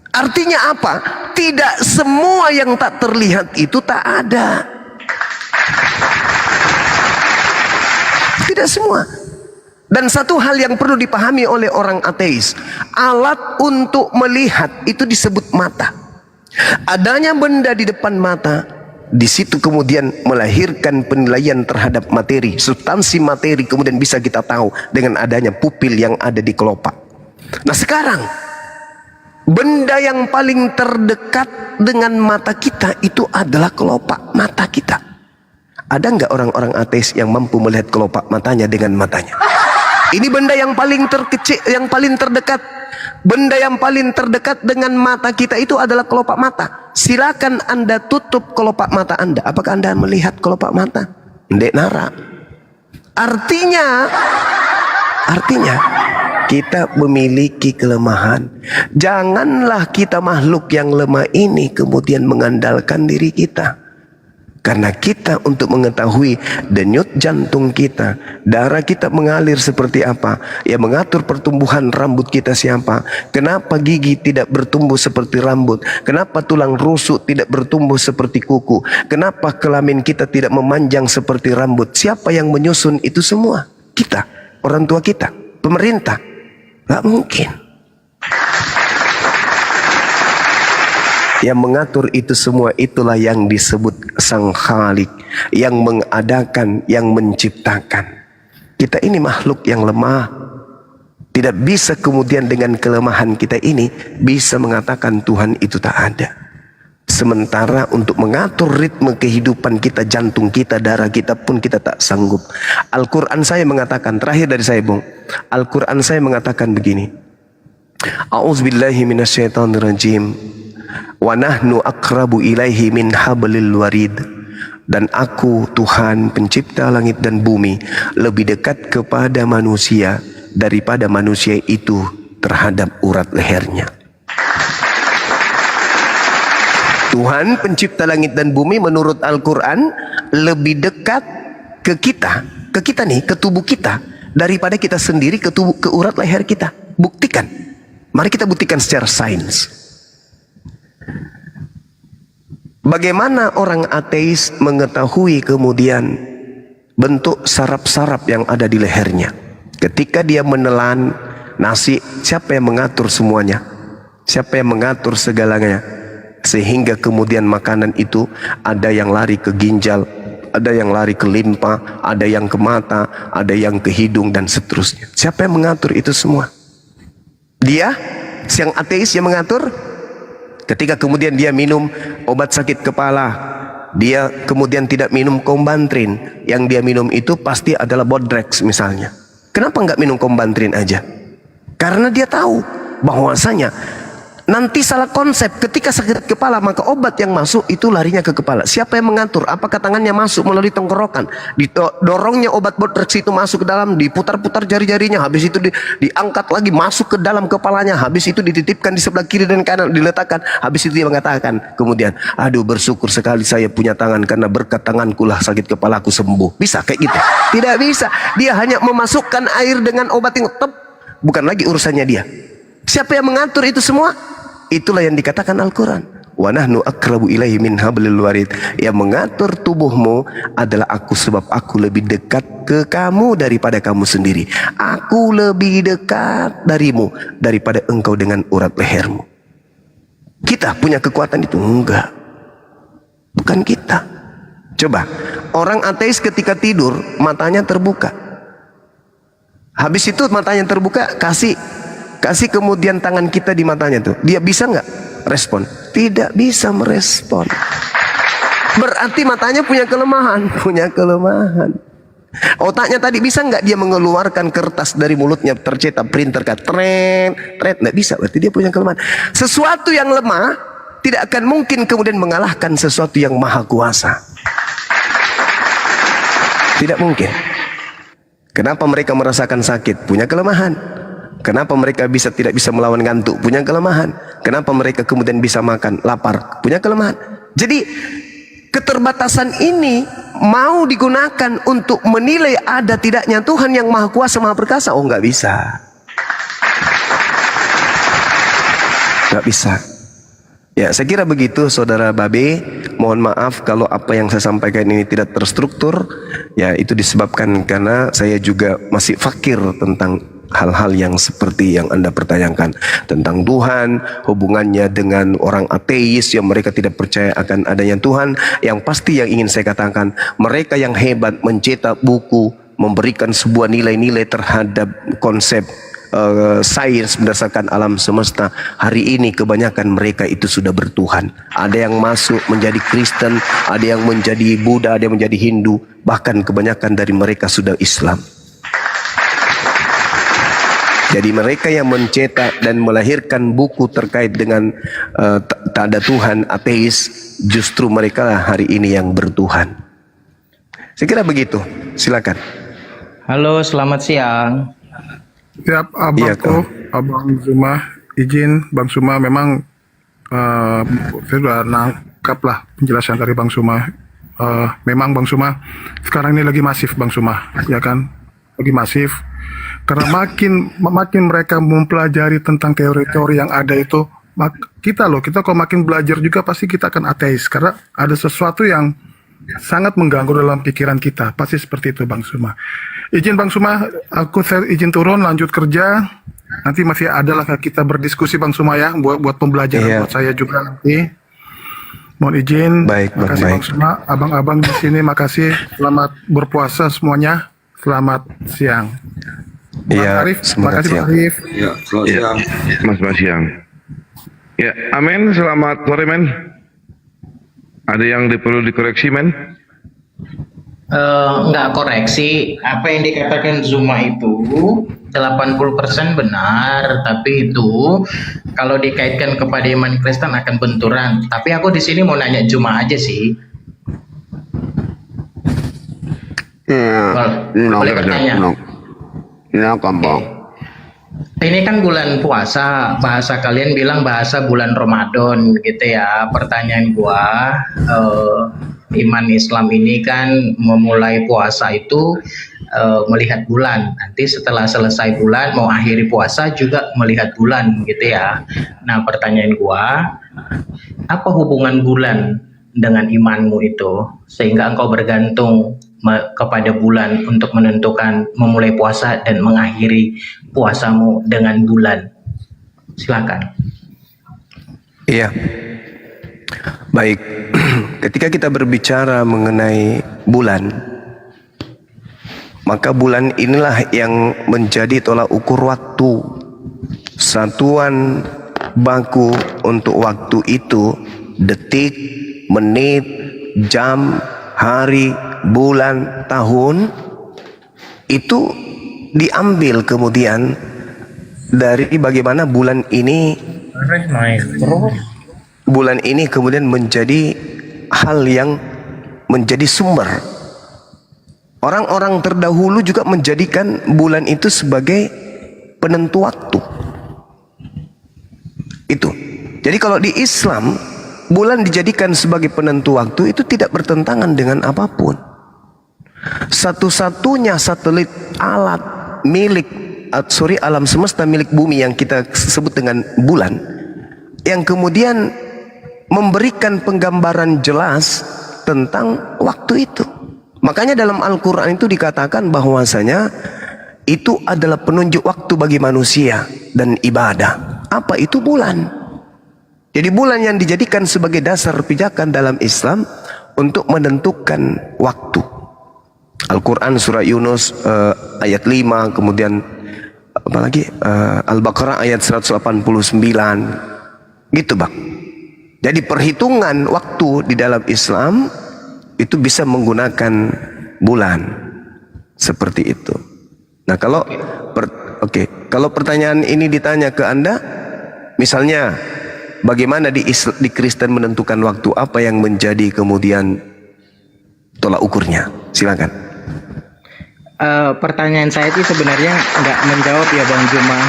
Artinya apa? Tidak semua yang tak terlihat itu tak ada. Tidak semua. Dan satu hal yang perlu dipahami oleh orang ateis, alat untuk melihat itu disebut mata. Adanya benda di depan mata, di situ kemudian melahirkan penilaian terhadap materi, substansi materi kemudian bisa kita tahu dengan adanya pupil yang ada di kelopak. Nah sekarang, benda yang paling terdekat dengan mata kita itu adalah kelopak mata kita. Ada nggak orang-orang ateis yang mampu melihat kelopak matanya dengan matanya? Ini benda yang paling terkecil, yang paling terdekat. Benda yang paling terdekat dengan mata kita itu adalah kelopak mata. Silakan Anda tutup kelopak mata Anda. Apakah Anda melihat kelopak mata? Ndek nara. Artinya kita memiliki kelemahan. Janganlah kita makhluk yang lemah ini kemudian mengandalkan diri kita. Karena kita untuk mengetahui denyut jantung kita, darah kita mengalir seperti apa, yang mengatur pertumbuhan rambut kita siapa, kenapa gigi tidak bertumbuh seperti rambut, kenapa tulang rusuk tidak bertumbuh seperti kuku, kenapa kelamin kita tidak memanjang seperti rambut, siapa yang menyusun itu semua? Kita, orang tua kita, pemerintah. Gak mungkin. Yang mengatur itu semua itulah yang disebut Sang Khalik, yang mengadakan, yang menciptakan. Kita ini makhluk yang lemah. Tidak bisa kemudian dengan kelemahan kita ini bisa mengatakan Tuhan itu tak ada. Sementara untuk mengatur ritme kehidupan kita, jantung kita, darah kita pun kita tak sanggup. Al-Quran saya mengatakan, terakhir dari saya Bung, Al-Quran saya mengatakan begini. A'udzubillahi minasyaitonirrajim. Wa nahnu aqrabu ilaihi min hablil warid. Dan aku Tuhan pencipta langit dan bumi lebih dekat kepada manusia daripada manusia itu terhadap urat lehernya. Tuhan pencipta langit dan bumi menurut Al-Quran lebih dekat ke kita nih, ke tubuh kita daripada kita sendiri ke urat leher kita. Buktikan. Mari kita buktikan secara sains. Bagaimana orang ateis mengetahui kemudian bentuk saraf-saraf yang ada di lehernya? Ketika dia menelan nasi, siapa yang mengatur semuanya? Siapa yang mengatur segalanya? Sehingga kemudian makanan itu ada yang lari ke ginjal, ada yang lari ke limpa, ada yang ke mata, ada yang ke hidung dan seterusnya. Siapa yang mengatur itu semua? Dia, yang ateis yang mengatur. Ketika kemudian dia minum obat sakit kepala, dia kemudian tidak minum Combantrin, yang dia minum itu pasti adalah Bodrex misalnya. Kenapa nggak minum Combantrin aja? Karena dia tahu bahwasanya nanti salah konsep. Ketika sakit kepala maka obat yang masuk itu larinya ke kepala. Siapa yang mengatur? Apakah tangannya masuk melalui tenggorokan, didorongnya obat Bodrex itu masuk ke dalam, diputar-putar jari-jarinya, habis itu diangkat lagi masuk ke dalam kepalanya, habis itu dititipkan di sebelah kiri dan kanan, diletakkan, habis itu dia mengatakan kemudian, aduh bersyukur sekali saya punya tangan karena berkat tanganku lah sakit kepalaku sembuh. Bisa kayak gitu? Tidak bisa. Dia hanya memasukkan air dengan obat yang bukan lagi urusannya dia. Siapa yang mengatur itu semua? Itulah yang dikatakan Al-Quran. Wa nahnu aqrabu ilaihi min hablil warid. Yang mengatur tubuhmu adalah aku, sebab aku lebih dekat ke kamu daripada kamu sendiri. Aku lebih dekat darimu daripada engkau dengan urat lehermu. Kita punya kekuatan itu? Enggak. Bukan kita. Coba, orang ateis ketika tidur matanya terbuka. Habis itu matanya terbuka, kasih kemudian tangan kita di matanya tuh, dia bisa nggak respon? Tidak bisa merespon. Berarti matanya punya kelemahan. Otaknya tadi bisa nggak dia mengeluarkan kertas dari mulutnya tercetak printer tren, nggak bisa. Berarti dia punya kelemahan. Sesuatu yang lemah tidak akan mungkin kemudian mengalahkan sesuatu yang maha kuasa. Tidak mungkin. Kenapa mereka merasakan sakit? Punya kelemahan. Kenapa mereka tidak bisa melawan ngantuk? Punya kelemahan. Kenapa mereka kemudian bisa makan lapar? Punya kelemahan. Jadi keterbatasan ini mau digunakan untuk menilai ada tidaknya Tuhan yang maha kuasa, maha perkasa? Oh, nggak bisa. Nggak bisa. Ya, saya kira begitu saudara Babe. Mohon maaf kalau apa yang saya sampaikan ini tidak terstruktur. Ya, itu disebabkan karena saya juga masih fakir tentang hal-hal yang seperti yang Anda pertanyakan tentang Tuhan, hubungannya dengan orang ateis yang mereka tidak percaya akan adanya Tuhan. Yang pasti yang ingin saya katakan, mereka yang hebat mencetak buku, memberikan sebuah nilai-nilai terhadap konsep sains berdasarkan alam semesta. Hari ini kebanyakan mereka itu sudah bertuhan. Ada yang masuk menjadi Kristen, ada yang menjadi Buddha, ada yang menjadi Hindu, bahkan kebanyakan dari mereka sudah Islam. Jadi mereka yang mencetak dan melahirkan buku terkait dengan tak ada Tuhan, ateis, justru mereka hari ini yang bertuhan. Saya kira begitu. Silakan. Halo, selamat siang. Siap, Iya, abangku, Abang Zuma, izin Bang Zuma, memang saya sudah nangkap lah penjelasan dari Bang Zuma. Memang Bang Zuma sekarang ini lagi masif Bang Zuma, ya kan? Lagi masif. Karena makin mereka mempelajari tentang teori-teori yang ada itu, kita kalau makin belajar juga pasti kita akan ateis. Karena ada sesuatu yang sangat mengganggu dalam pikiran kita. Pasti seperti itu Bang Zuma. Izin Bang Zuma, saya izin turun lanjut kerja. Nanti masih ada lah kita berdiskusi Bang Zuma ya, buat pembelajaran Iya. buat saya juga nanti. Mohon izin. Baik, Bang, makasih baik. Bang Zuma, abang-abang di sini makasih. Selamat berpuasa semuanya. Selamat siang. Bang Iya, Arif, semangat makasih Bang siang. Arif. Ya, selamat siang. Mas siang. Ya, amin. Selamat sore, men. Ada yang perlu dikoreksi, men? Nggak koreksi, apa yang dikatakan Zuma itu 80% benar, tapi itu kalau dikaitkan kepada iman Kristen akan benturan. Tapi aku di sini mau nanya Zuma aja sih. Boleh bertanya? Silakan, Bang. Ini kan bulan puasa, bahasa kalian bilang bahasa bulan Ramadan gitu ya. Pertanyaan gua, iman Islam ini kan memulai puasa itu melihat bulan. Nanti setelah selesai bulan mau akhiri puasa juga melihat bulan gitu ya. Nah, pertanyaan gua, apa hubungan bulan dengan imanmu itu sehingga engkau bergantung kepada bulan untuk menentukan memulai puasa dan mengakhiri puasamu dengan bulan? Silakan. Iya. Baik. Ketika kita berbicara mengenai bulan, maka bulan inilah yang menjadi tolak ukur waktu. Satuan baku untuk waktu itu detik, menit, jam, hari, bulan, tahun. Itu diambil kemudian dari bagaimana bulan ini kemudian menjadi hal yang menjadi sumber. Orang-orang terdahulu juga menjadikan bulan itu sebagai penentu waktu. Itu. Jadi kalau di Islam bulan dijadikan sebagai penentu waktu itu tidak bertentangan dengan apapun. Satu-satunya satelit alat alam semesta milik bumi yang kita sebut dengan bulan, yang kemudian memberikan penggambaran jelas tentang waktu itu. Makanya dalam Al-Quran itu dikatakan bahwasanya itu adalah penunjuk waktu bagi manusia dan ibadah. Apa itu bulan? Jadi bulan yang dijadikan sebagai dasar pijakan dalam Islam untuk menentukan waktu. Al-Quran surah Yunus ayat 5, kemudian apalagi Al-Baqarah ayat 189. Gitu Bang. Jadi perhitungan waktu di dalam Islam itu bisa menggunakan bulan. Seperti itu. Nah kalau kalau pertanyaan ini ditanya ke Anda, misalnya bagaimana di Kristen menentukan waktu, apa yang menjadi kemudian tolak ukurnya? Silakan. Pertanyaan saya itu sebenarnya nggak menjawab ya Bang Zuma.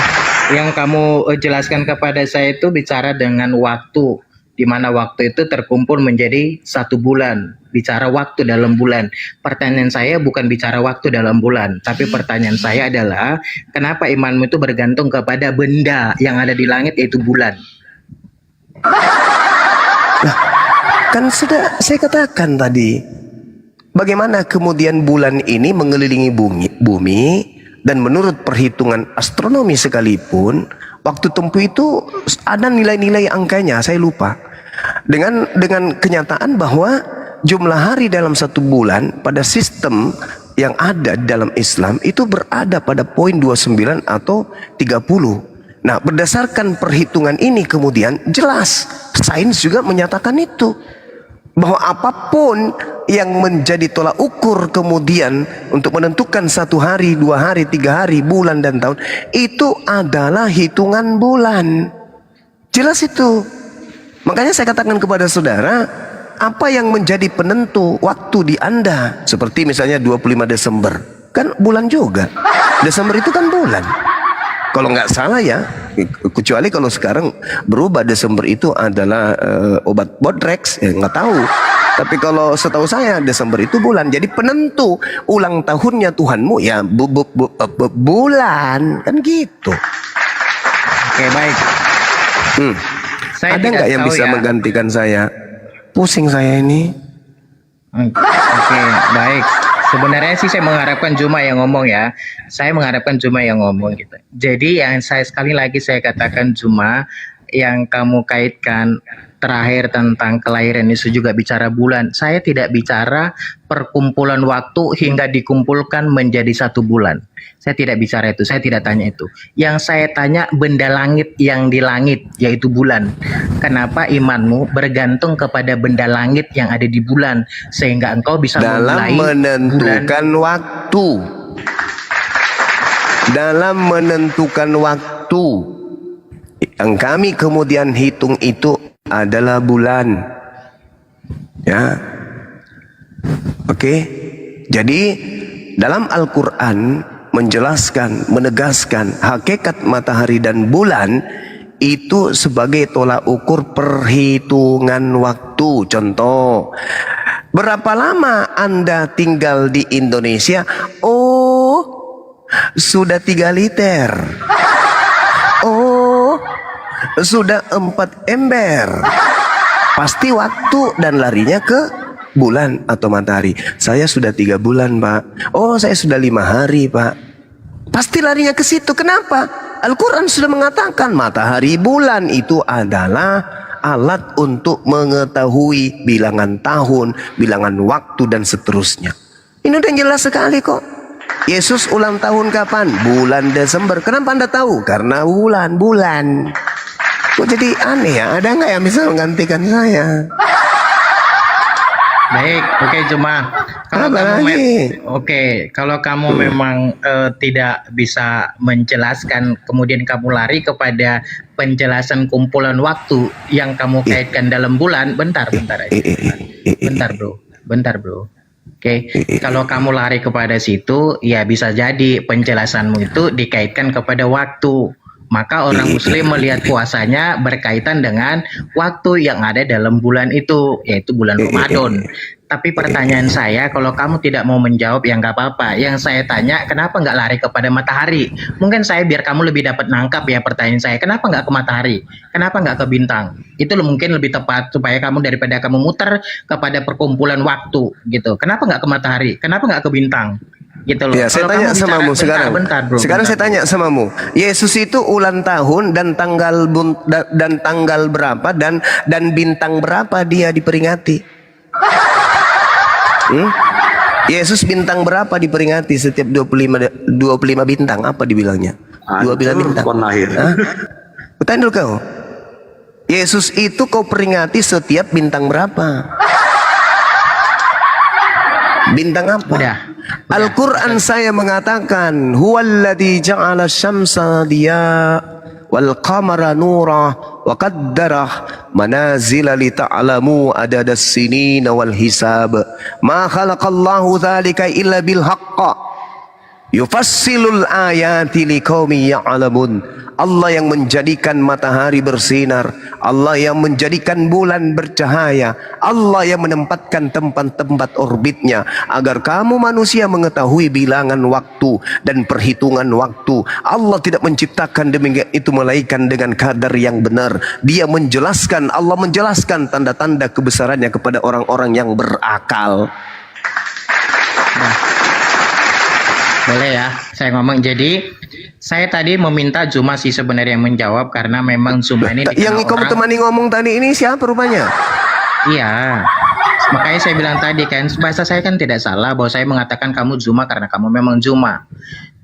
Yang kamu jelaskan kepada saya itu bicara dengan waktu, di mana waktu itu terkumpul menjadi 1 bulan. Bicara waktu dalam bulan. Pertanyaan saya bukan bicara waktu dalam bulan, tapi pertanyaan saya adalah kenapa imanmu itu bergantung kepada benda yang ada di langit, yaitu bulan? Nah, kan sudah saya katakan tadi, bagaimana kemudian bulan ini mengelilingi bumi dan menurut perhitungan astronomi sekalipun waktu tempuh itu ada nilai-nilai angkanya, saya lupa. Dengan kenyataan bahwa jumlah hari dalam 1 bulan pada sistem yang ada di dalam Islam itu berada pada poin 29 atau 30. Nah, berdasarkan perhitungan ini kemudian jelas sains juga menyatakan itu bahwa apapun yang menjadi tolak ukur kemudian untuk menentukan 1 hari, 2 hari, 3 hari, bulan dan tahun, itu adalah hitungan bulan. Jelas itu. Makanya saya katakan kepada saudara, apa yang menjadi penentu waktu di Anda, seperti misalnya 25 Desember, kan bulan juga. Desember itu kan bulan. Kalau nggak salah ya, kecuali kalau sekarang berubah Desember itu adalah obat Bodrex, nggak tahu. Tapi kalau setahu saya Desember itu bulan. Jadi penentu ulang tahunnya Tuhanmu ya bulan, kan gitu. Oke, baik. Saya Ada tidak nggak yang tahu bisa ya. menggantikan saya? Pusing saya ini. Oke, baik. Sebenarnya sih saya mengharapkan Juma yang ngomong ya. Saya mengharapkan Juma yang ngomong gitu. Jadi yang saya sekali lagi saya katakan Juma, yang kamu kaitkan terakhir tentang kelahiran Yesus juga bicara bulan. Saya tidak bicara perkumpulan waktu hingga dikumpulkan menjadi 1 bulan. Saya tidak bicara itu, saya tidak tanya itu. Yang saya tanya benda langit yang di langit, yaitu bulan. Kenapa imanmu bergantung kepada benda langit yang ada di bulan, sehingga engkau bisa Dalam memulai menentukan waktu. Dalam menentukan waktu. Yang kami kemudian hitung itu adalah bulan. Ya. Oke. Jadi dalam Al-Qur'an menjelaskan, menegaskan hakikat matahari dan bulan itu sebagai tolak ukur perhitungan waktu. Contoh, berapa lama Anda tinggal di Indonesia? Oh, sudah 3 liter. Oh, sudah 4 ember. Pasti waktu dan larinya ke bulan atau matahari. Saya sudah 3 bulan, Pak. Oh, saya sudah 5 hari, Pak. Pasti larinya ke situ. Kenapa? Al-Quran sudah mengatakan matahari bulan itu adalah alat untuk mengetahui bilangan tahun, bilangan waktu dan seterusnya. Ini udah jelas sekali kok. Yesus ulang tahun kapan? Bulan Desember. Kenapa Anda tahu? Karena bulan. Kok jadi aneh ya? Ada nggak yang bisa menggantikan saya? Baik, oke Juma. Kalau Apa kamu lagi? kalau kamu memang tidak bisa menjelaskan, kemudian kamu lari kepada penjelasan kumpulan waktu yang kamu kaitkan dalam bulan, bentar aja. Bentar bro. Oke, kalau kamu lari kepada situ, ya bisa jadi penjelasanmu itu dikaitkan kepada waktu. Maka orang Muslim melihat puasanya berkaitan dengan waktu yang ada dalam bulan itu, yaitu bulan Ramadan. Tapi pertanyaan saya, kalau kamu tidak mau menjawab, ya nggak apa-apa. Yang saya tanya, kenapa nggak lari kepada matahari? Mungkin saya biar kamu lebih dapat nangkap ya pertanyaan saya. Kenapa nggak ke matahari? Kenapa nggak ke bintang? Itu mungkin lebih tepat supaya kamu daripada kamu muter kepada perkumpulan waktu gitu. Kenapa nggak ke matahari? Kenapa nggak ke bintang? Gitu loh. Ya, saya Kalau tanya kamu samamu bicara- sekarang. bentar, bro, Sekarang bentar. saya tanya samamu. Yesus itu ulang tahun dan tanggal berapa dan bintang berapa dia diperingati? Yesus bintang berapa diperingati setiap 25 bintang? Apa dibilangnya? 25 bintang. Pohon lahir. Hah? Bertanya dulu kau. Yesus itu kau peringati setiap bintang berapa? Bintang apa? Udah. Al-Quran saya mengatakan huwallazi ja'ala syamsa diya wal qamara nura wa qaddarah manazila li ta'lamu adadas sinina wal hisab ma khalaqallahu dzalika illa bil haqq yufassilul ayati liqaumin ya'lamun. Allah yang menjadikan matahari bersinar, Allah yang menjadikan bulan bercahaya, Allah yang menempatkan tempat-tempat orbitnya agar kamu manusia mengetahui bilangan waktu dan perhitungan waktu. Allah tidak menciptakan demikian itu melainkan dengan kadar yang benar. Dia menjelaskan, Allah menjelaskan tanda-tanda kebesarannya kepada orang-orang yang berakal. Boleh ya, saya ngomong. Jadi saya tadi meminta Juma sih sebenarnya yang menjawab karena memang Juma ini Yang dikenal kamu orang. temani ngomong tadi ini siapa rupanya? Iya, makanya saya bilang tadi kan bahasa saya kan tidak salah bahwa saya mengatakan kamu Juma karena kamu memang Juma.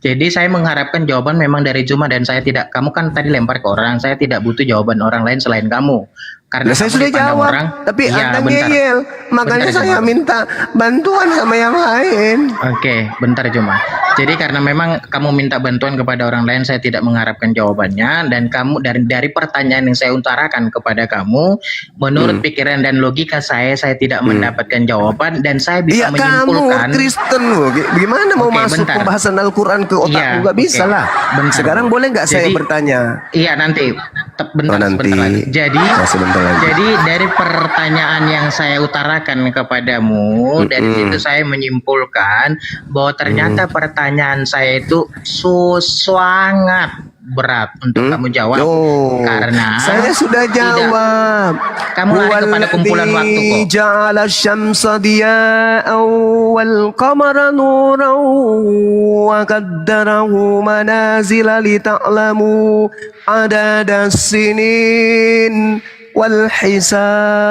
Jadi saya mengharapkan jawaban memang dari Juma dan saya tidak. Kamu kan tadi lempar ke orang, saya tidak butuh jawaban orang lain selain kamu. Karena Nah, saya kamu sudah dipandang jawab, orang. tapi Iya, Anda bentar. ngeyel. Makanya Bentar, saya Juma. minta bantuan sama yang lain. Oke, bentar Juma. Jadi karena memang kamu minta bantuan kepada orang lain, saya tidak mengharapkan jawabannya, dan kamu dari pertanyaan yang saya utarakan kepada kamu, menurut pikiran dan logika saya tidak mendapatkan jawaban, dan saya bisa Iya, kamu menyimpulkan. Kristen loh. Gimana mau Oke, masuk bentar. pembahasan Al-Quran ke otakku? Iya, Gak bisa oke. lah. Bentar. Sekarang boleh nggak saya Jadi- bertanya? Iya nanti, bentar, Oh, nanti. sebentar lagi. Jadi, Sebentar lagi. jadi dari pertanyaan yang saya utarakan kepadamu, dari situ saya menyimpulkan bahwa ternyata pertanyaan saya itu sangat berat untuk kamu jawab, Oh, karena saya sudah jawab. Kamu lari kepada kumpulan waktu kok. Huwallazi ja'ala syamsa diya'an wal qamara nuran wa qaddarahu manazila lita'lamu adada sinin wal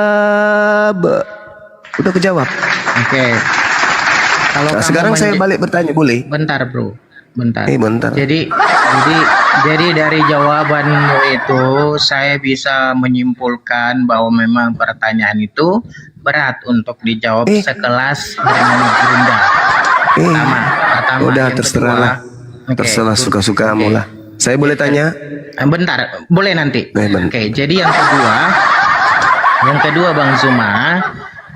hisab. Udah kejawab. Oke. Kalau Nah, kamu sekarang saya balik bertanya, boleh? bentar bro, bentar. Bentar. Jadi dari jawabanmu itu saya bisa menyimpulkan bahwa memang pertanyaan itu berat untuk dijawab sekelas bernama Bunda. Pertama, Udah yang terserah kedua. lah. Oke, Terserah good. suka-sukamu Oke. lah. Saya boleh tanya? Bentar, boleh nanti. Bentar. Oke, jadi yang kedua Bang Zuma,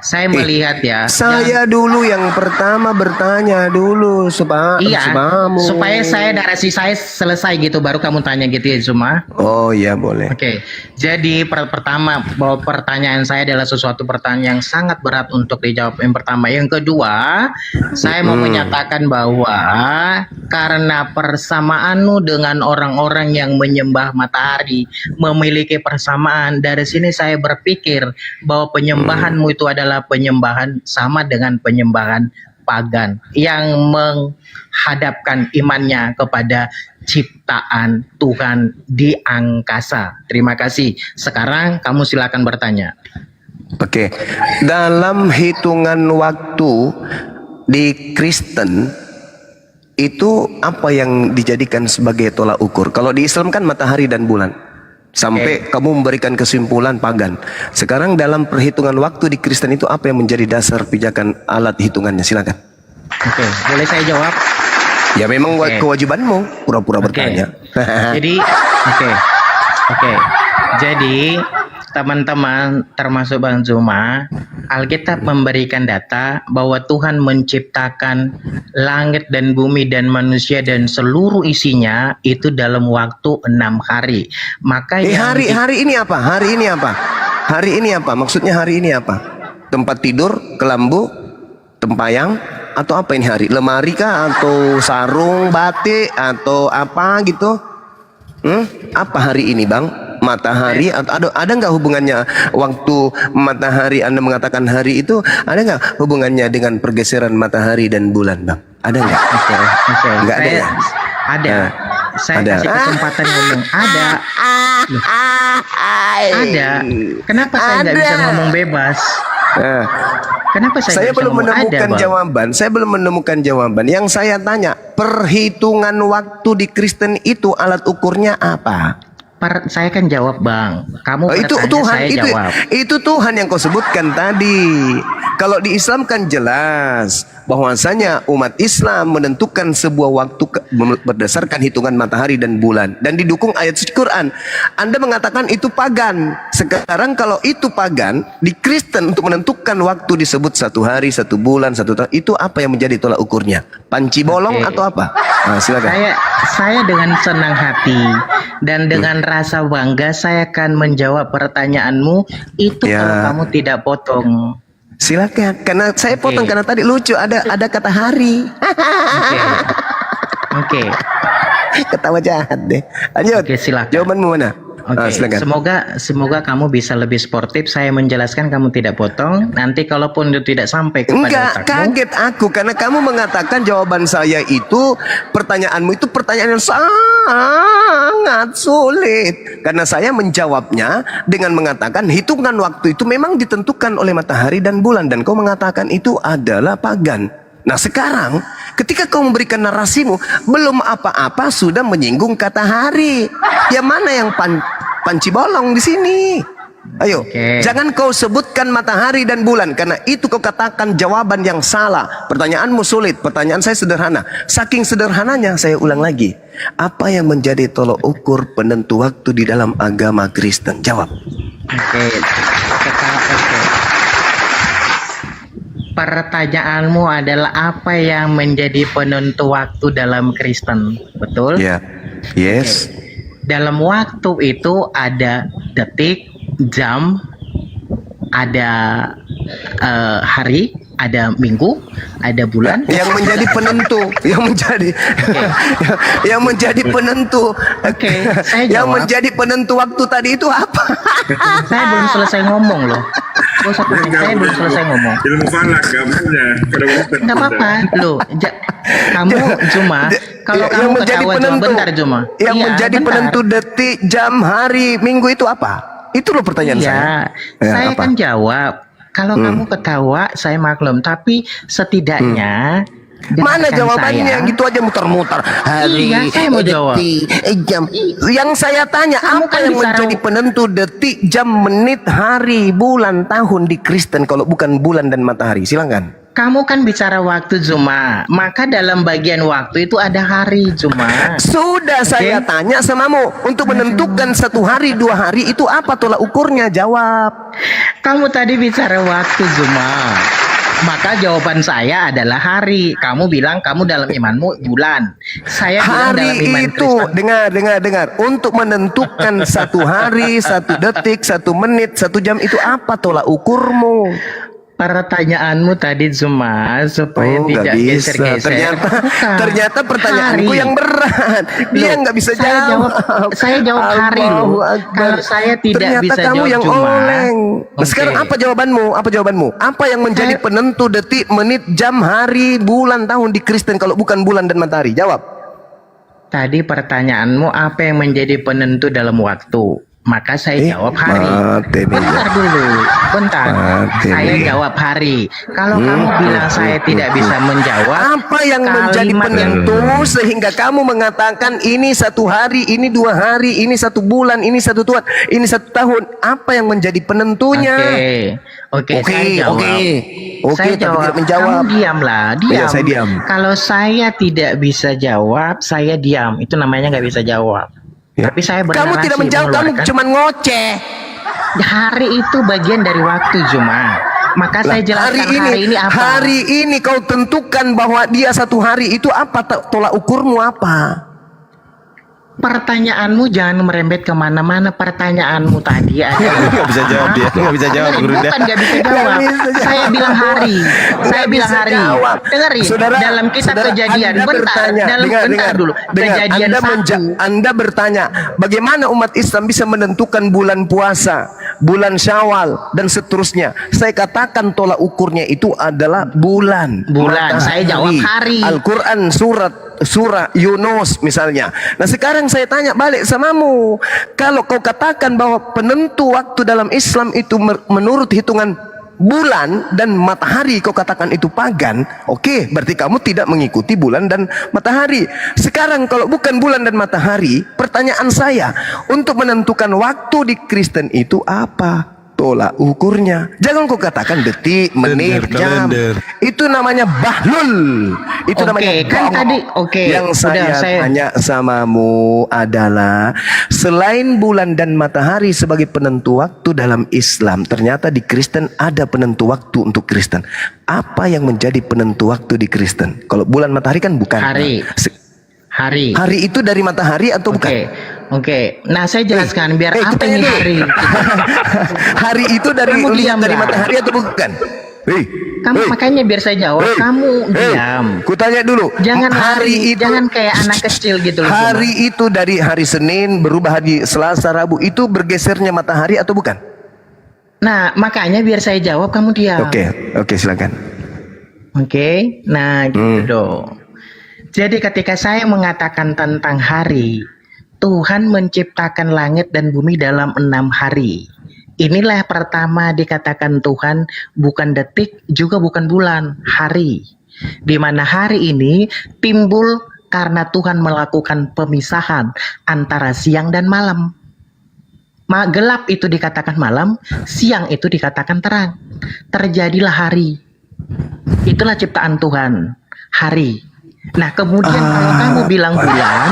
saya melihat ya. Saya dulu yang pertama bertanya dulu Iya, sepamu. supaya narasi saya selesai gitu, baru kamu tanya gitu ya Zuma. Oh iya boleh. Oke, jadi pertama bahwa pertanyaan saya adalah sesuatu pertanyaan yang sangat berat untuk dijawab yang pertama. Yang kedua, saya mau menyatakan bahwa karena persamaanmu dengan orang-orang yang menyembah matahari memiliki persamaan, dari sini saya berpikir bahwa penyembahanmu itu adalah penyembahan sama dengan penyembahan pagan yang menghadapkan imannya kepada ciptaan Tuhan di angkasa. Terima kasih. Sekarang kamu silakan bertanya. Oke. Dalam hitungan waktu di Kristen itu apa yang dijadikan sebagai tolak ukur? Kalau di Islam kan matahari dan bulan. Sampai kamu memberikan kesimpulan pagan. Sekarang dalam perhitungan waktu di Kristen itu apa yang menjadi dasar pijakan alat hitungannya? Silakan. Oke, boleh saya jawab? Ya memang Oke. kewajibanmu pura-pura bertanya. Jadi, oke. Jadi, teman-teman termasuk Bang Zuma, Alkitab memberikan data bahwa Tuhan menciptakan langit dan bumi dan manusia dan seluruh isinya itu dalam waktu 6 hari. Maka Hari ini apa? Hari ini apa? Hari ini apa? Maksudnya hari ini apa? Tempat tidur, kelambu, tempayang, atau apa ini hari? Lemari kah? Atau sarung, batik, atau apa gitu? Apa hari ini, Bang? Matahari atau ada nggak hubungannya waktu matahari Anda mengatakan hari itu ada nggak hubungannya dengan pergeseran matahari dan bulan, Bang? Ada nggak? Oke. Nggak ada ya? Ada. Saya Ada. kasih kesempatan ngomong. Ada. Loh, ada. Kenapa saya nggak bisa ngomong bebas? Nah, Kenapa saya saya nggak bisa belum ngomong? menemukan Ada, Bang. jawaban. Saya belum menemukan jawaban. Yang saya tanya, perhitungan waktu di Kristen itu alat ukurnya apa? Saya kan jawab Bang. Kamu Itu bertanya, Tuhan, saya itu jawab. itu Tuhan yang kau sebutkan tadi. Kalau di Islam kan jelas bahwasanya umat Islam menentukan sebuah waktu berdasarkan hitungan matahari dan bulan dan didukung ayat suci Quran. Anda mengatakan itu pagan. Sekarang kalau itu pagan, di Kristen untuk menentukan waktu disebut 1 hari, 1 bulan, 1 tahun. Itu apa yang menjadi tolak ukurnya? Panci bolong Oke. atau apa? Nah, silakan. Saya dengan senang hati dan dengan rasa bangga saya akan menjawab pertanyaanmu itu Ya. kalau kamu tidak potong. Silakan. Karena saya potong karena tadi lucu ada kata hari. Oke. Ketawa jahat deh. Lanjut. Oke, silakan. Jawabanmu mana? Oke, Silakan. semoga kamu bisa lebih sportif. Saya menjelaskan kamu tidak potong. Nanti kalaupun itu tidak sampai kepada Enggak, otakmu, kaget aku karena kamu mengatakan jawaban saya itu pertanyaanmu itu pertanyaan yang sangat sulit. Karena saya menjawabnya dengan mengatakan hitungan waktu itu memang ditentukan oleh matahari dan bulan dan kau mengatakan itu adalah pagan. Nah sekarang ketika kau memberikan narasimu belum apa-apa sudah menyinggung kata hari. Yang mana yang panci bolong di sini? Ayo, Oke. jangan kau sebutkan matahari dan bulan karena itu kau katakan jawaban yang salah. Pertanyaanmu sulit, pertanyaan saya sederhana. Saking sederhananya saya ulang lagi. Apa yang menjadi tolok ukur penentu waktu di dalam agama Kristen? Jawab. Oke. Oke. Pertanyaanmu adalah apa yang menjadi penentu waktu dalam Kristen, betul? Ya. Yes. Dalam waktu itu ada detik, jam, ada hari, ada minggu, ada bulan. Yang menjadi penentu, yang menjadi penentu. Oke, saya Yang jawab. menjadi penentu waktu tadi itu apa? Saya belum selesai ngomong loh. Gak usah pusing, saya belum selesai ngomong. Ilmu falak gambarnya. Nggak apa-apa, loh. Kamu Juma, kalau yang kamu menjadi ketawa Juma, penentu, bentar Juma. yang Iya, menjadi bentar. penentu detik, jam, hari, minggu itu apa? Itu loh pertanyaan saya. Iya, Ya, saya apa? kan jawab. Kalau kamu ketawa, saya maklum. Tapi setidaknya Mana dengarkan jawabannya? saya. Gitu aja muter-muter. Hari, Iya, saya mau jawab. detik, jam. Yang saya tanya, Kamu apa kan yang bicara- menjadi penentu detik, jam, menit, hari, bulan, tahun di Kristen kalau bukan bulan dan matahari? Silakan. Kamu kan bicara waktu Juma, maka dalam bagian waktu itu ada hari Juma. Sudah saya tanya samamu, untuk menentukan 1 hari, 2 hari itu apa tolak ukurnya? Jawab. Kamu tadi bicara waktu Juma, maka jawaban saya adalah hari. Kamu bilang kamu dalam imanmu bulan. Saya bilang dalam Hari iman itu, Kristen. dengar. Untuk menentukan 1 hari, 1 detik, 1 menit, 1 jam itu apa tolak ukurmu? Pertanyaanmu tadi Zuma supaya Oh, nggak tidak bisa. geser-geser. Bukan. Ternyata pertanyaanku Hari. yang berat. Dia Loh, nggak bisa saya jawab. saya jawab hari Allahu loh. Akbar. Kalau saya tidak Ternyata bisa kamu jawab yang Juma. oleng. Nah, Oke. sekarang apa jawabanmu? Apa jawabanmu? Apa yang menjadi Saya- penentu detik, menit, jam, hari, bulan, tahun di Kristen kalau bukan bulan dan matahari? Jawab. Tadi pertanyaanmu apa yang menjadi penentu dalam waktu? Maka saya jawab hari. mati nih. Bentar dulu, bentar. Mati Saya nih. jawab hari. Kalau kamu bilang saya tidak bisa menjawab, Apa yang menjadi kalimat yang- penentu sehingga kamu mengatakan ini 1 hari, ini 2 hari, ini 1 bulan, ini 1 tahun, ini 1 tahun? Apa yang menjadi penentunya? Oke, Oke, saya jawab. oke. Oke, Saya tapi jawab. tidak menjawab. Kamu diamlah, diam. Iya, saya diam. Kalau saya tidak bisa jawab, saya diam. Itu namanya nggak bisa jawab. Ya. Tapi saya Kamu bernarasi tidak menjawab, kamu mengeluarkan. cuma ngoceh. Hari itu bagian dari waktu Juma. Maka saya jelaskan hari ini apa. Hari ini kau tentukan bahwa dia 1 hari itu apa tolak ukurmu apa? Pertanyaanmu jangan merembet kemana-mana. Pertanyaanmu tadi ada. Nggak bisa jawab dia, nggak bisa jawab Guru Rinda. Bukan nggak bisa jawab. Nggak bisa jawab. Saya bilang hari. Saya Nggak bilang bisa hari. jawab. Dengerin. Saudara, dalam kitab saudara, kejadian. Anda Bentar. bertanya, Dalam bentar dulu. Kejadian Anda, 1. Anda bertanya, bagaimana umat Islam bisa menentukan bulan puasa, bulan Syawal dan seterusnya? Saya katakan tolak ukurnya itu adalah bulan. Bulan. Saya jawab hari. Al-Quran surah Yunus misalnya. Nah sekarang saya tanya balik samamu, kalau kau katakan bahwa penentu waktu dalam Islam itu menurut hitungan bulan dan matahari, kau katakan itu pagan, oke, berarti kamu tidak mengikuti bulan dan matahari. Sekarang kalau bukan bulan dan matahari, pertanyaan saya, untuk menentukan waktu di Kristen itu apa tolak ukurnya? Jangan kau katakan detik, menit, jam. kalender. Itu namanya bahlul. Itu Oke, namanya kan bohong. tadi, oke, Yang udah, saya- tanya samamu adalah selain bulan dan matahari sebagai penentu waktu dalam Islam, ternyata di Kristen ada penentu waktu untuk Kristen. Apa yang menjadi penentu waktu di Kristen? Kalau bulan matahari kan bukan. Hari. Hari. Hari itu dari matahari atau bukan? Oke. Nah, saya jelaskan biar apa kutanya ini dulu. hari. Hari itu dari Kamu lihat dari diamlah. matahari atau bukan? Kamu makanya biar saya jawab, kamu diam. Kutanya dulu. Jangan hari, jangan kayak anak kecil gitu loh. Hari itu dari hari Senin berubah hari Selasa, Rabu, itu bergesernya matahari atau bukan? Nah, makanya biar saya jawab, kamu diam. Oke, silakan. Oke. Nah, gitu dong. Jadi ketika saya mengatakan tentang hari, Tuhan menciptakan langit dan bumi dalam 6 hari. Inilah pertama dikatakan Tuhan, bukan detik, juga bukan bulan, hari. Di mana hari ini timbul karena Tuhan melakukan pemisahan antara siang dan malam. Gelap itu dikatakan malam, siang itu dikatakan terang. Terjadilah hari. Itulah ciptaan Tuhan, hari. Nah, kemudian kalau kamu bilang bulan,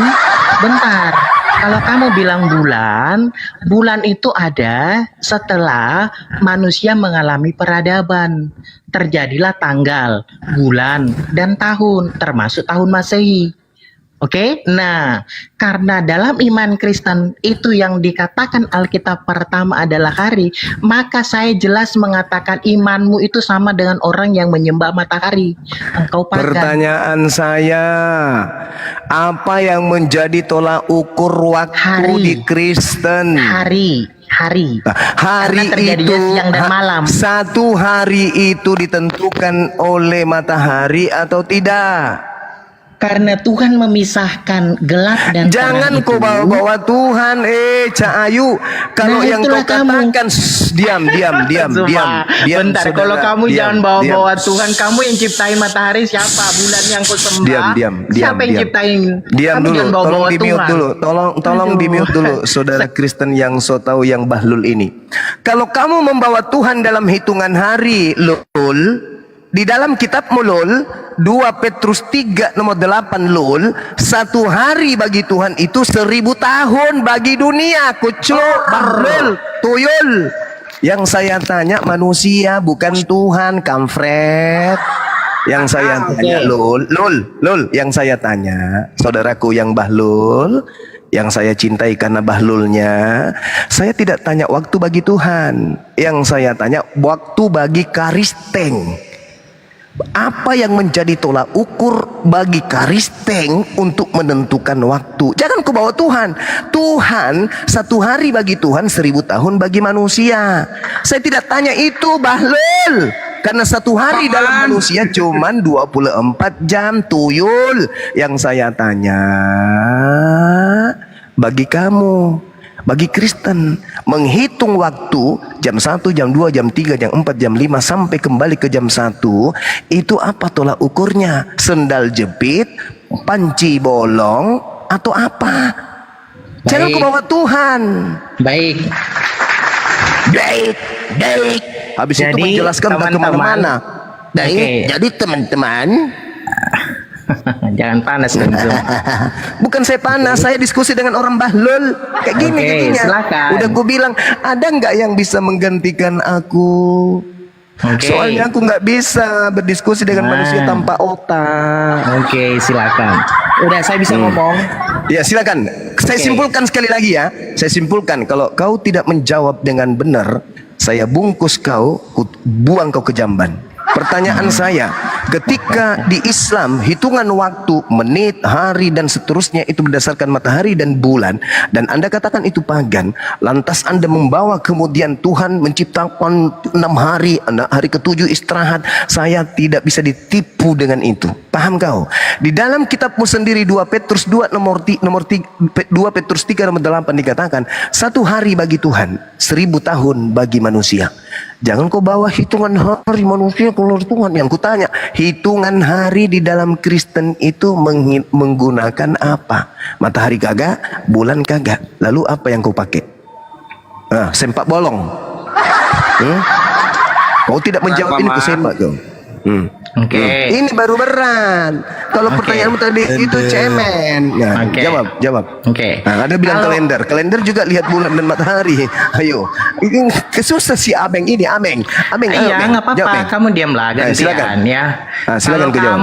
bentar. Kalau kamu bilang bulan, bulan itu ada setelah manusia mengalami peradaban. Terjadilah tanggal, bulan, dan tahun, termasuk tahun Masehi. Oke, nah karena dalam iman Kristen itu yang dikatakan Alkitab pertama adalah hari, maka saya jelas mengatakan imanmu itu sama dengan orang yang menyembah matahari. Engkau pagan. Pertanyaan saya, apa yang menjadi tolak ukur waktu Hari. di Kristen? Hari. Hari Karena terjadinya itu siang dan malam. Satu hari itu ditentukan oleh matahari atau tidak? Karena Tuhan memisahkan gelap dan Jangan terang kau itu. bawa-bawa Tuhan, Cak Ayu. Kalau Nah, yang itulah kau kamu. katakan, diam. Sumpah. Bentar, saudara. kalau kamu Diam, jangan bawa-bawa diam. Tuhan, kamu yang ciptain matahari siapa? Bulan yang kau sembah. Diam. Siapa yang ciptain? Diam Kamu dulu. jangan Tolong bawa-bawa di mute Tuhan. dulu. Tolong Aduh. di mute dulu, saudara Kristen yang so tahu yang bahlul ini. Kalau kamu membawa Tuhan dalam hitungan hari, lul, di dalam kitab Mulul 2 Petrus 3 nomor 8 lul, satu hari bagi Tuhan itu 1000 tahun bagi dunia. Kucuk, bahlul, tuyul. Yang saya tanya manusia bukan Tuhan, kampret. Yang saya tanya lul, yang saya tanya saudaraku yang bahlul, yang saya cintai karena bahlulnya, saya tidak tanya waktu bagi Tuhan. Yang saya tanya waktu bagi Karisteng. Apa yang menjadi tolak ukur bagi Karisteng untuk menentukan waktu? Jangan kau bawa Tuhan. Tuhan, satu hari bagi Tuhan 1000 tahun bagi manusia. Saya tidak tanya itu, bahlul. Karena satu hari dalam manusia cuman 24 jam, tuyul. Yang saya tanya bagi kamu, bagi Kristen, menghitung waktu jam 1, jam 2, jam 3, jam 4, jam 5 sampai kembali ke jam 1, itu apa tolak ukurnya? Sendal jepit, panci bolong, atau apa? Jangan kau bawa Tuhan. Baik. Habis itu Jadi, menjelaskan tak teman-teman, kemana-mana. Oke. Jadi teman-teman, Jangan panas dong, Zoom. bukan saya panas, saya diskusi dengan orang bahlul kayak gini Oke, jadinya. silakan. Udah gue bilang, ada nggak yang bisa menggantikan aku? Oke. Soalnya aku nggak bisa berdiskusi dengan manusia tanpa otak. Oke, silakan. Udah, saya bisa ngomong. Ya silakan. Saya Oke. simpulkan sekali lagi ya. Saya simpulkan, kalau kau tidak menjawab dengan benar, saya bungkus kau, buang kau ke jamban. Pertanyaan saya, ketika di Islam hitungan waktu, menit, hari dan seterusnya itu berdasarkan matahari dan bulan, dan Anda katakan itu pagan, lantas Anda membawa kemudian Tuhan menciptakan 6 hari, hari ke-7 istirahat. Saya tidak bisa ditipu dengan itu. Paham kau? Di dalam kitabmu sendiri 2 Petrus 2 2 Petrus 3 nomor 8 dikatakan, satu hari bagi Tuhan 1000 tahun bagi manusia. Jangan kau bawa hitungan hari manusia keluar Tuhan. Yang kutanya, hitungan hari di dalam Kristen itu menggunakan apa? Matahari kagak, bulan kagak. Lalu apa yang kau pakai? Sempak bolong. Kau tidak menjawab ini, kesempak kau. Oke. Ini baru berat. Kalau Oke. pertanyaanmu tadi itu cemen. Nah, Oke. jawab. Oke. Nah, ada bilang Kalau- kalender juga lihat bulan dan matahari. Ayo, ini kesusah si Ameng ini, Ameng. Iya, nggak Jawab, apa-apa. Meng. Kamu diam lah, gantian silakan. ya. Silakan kau jawab.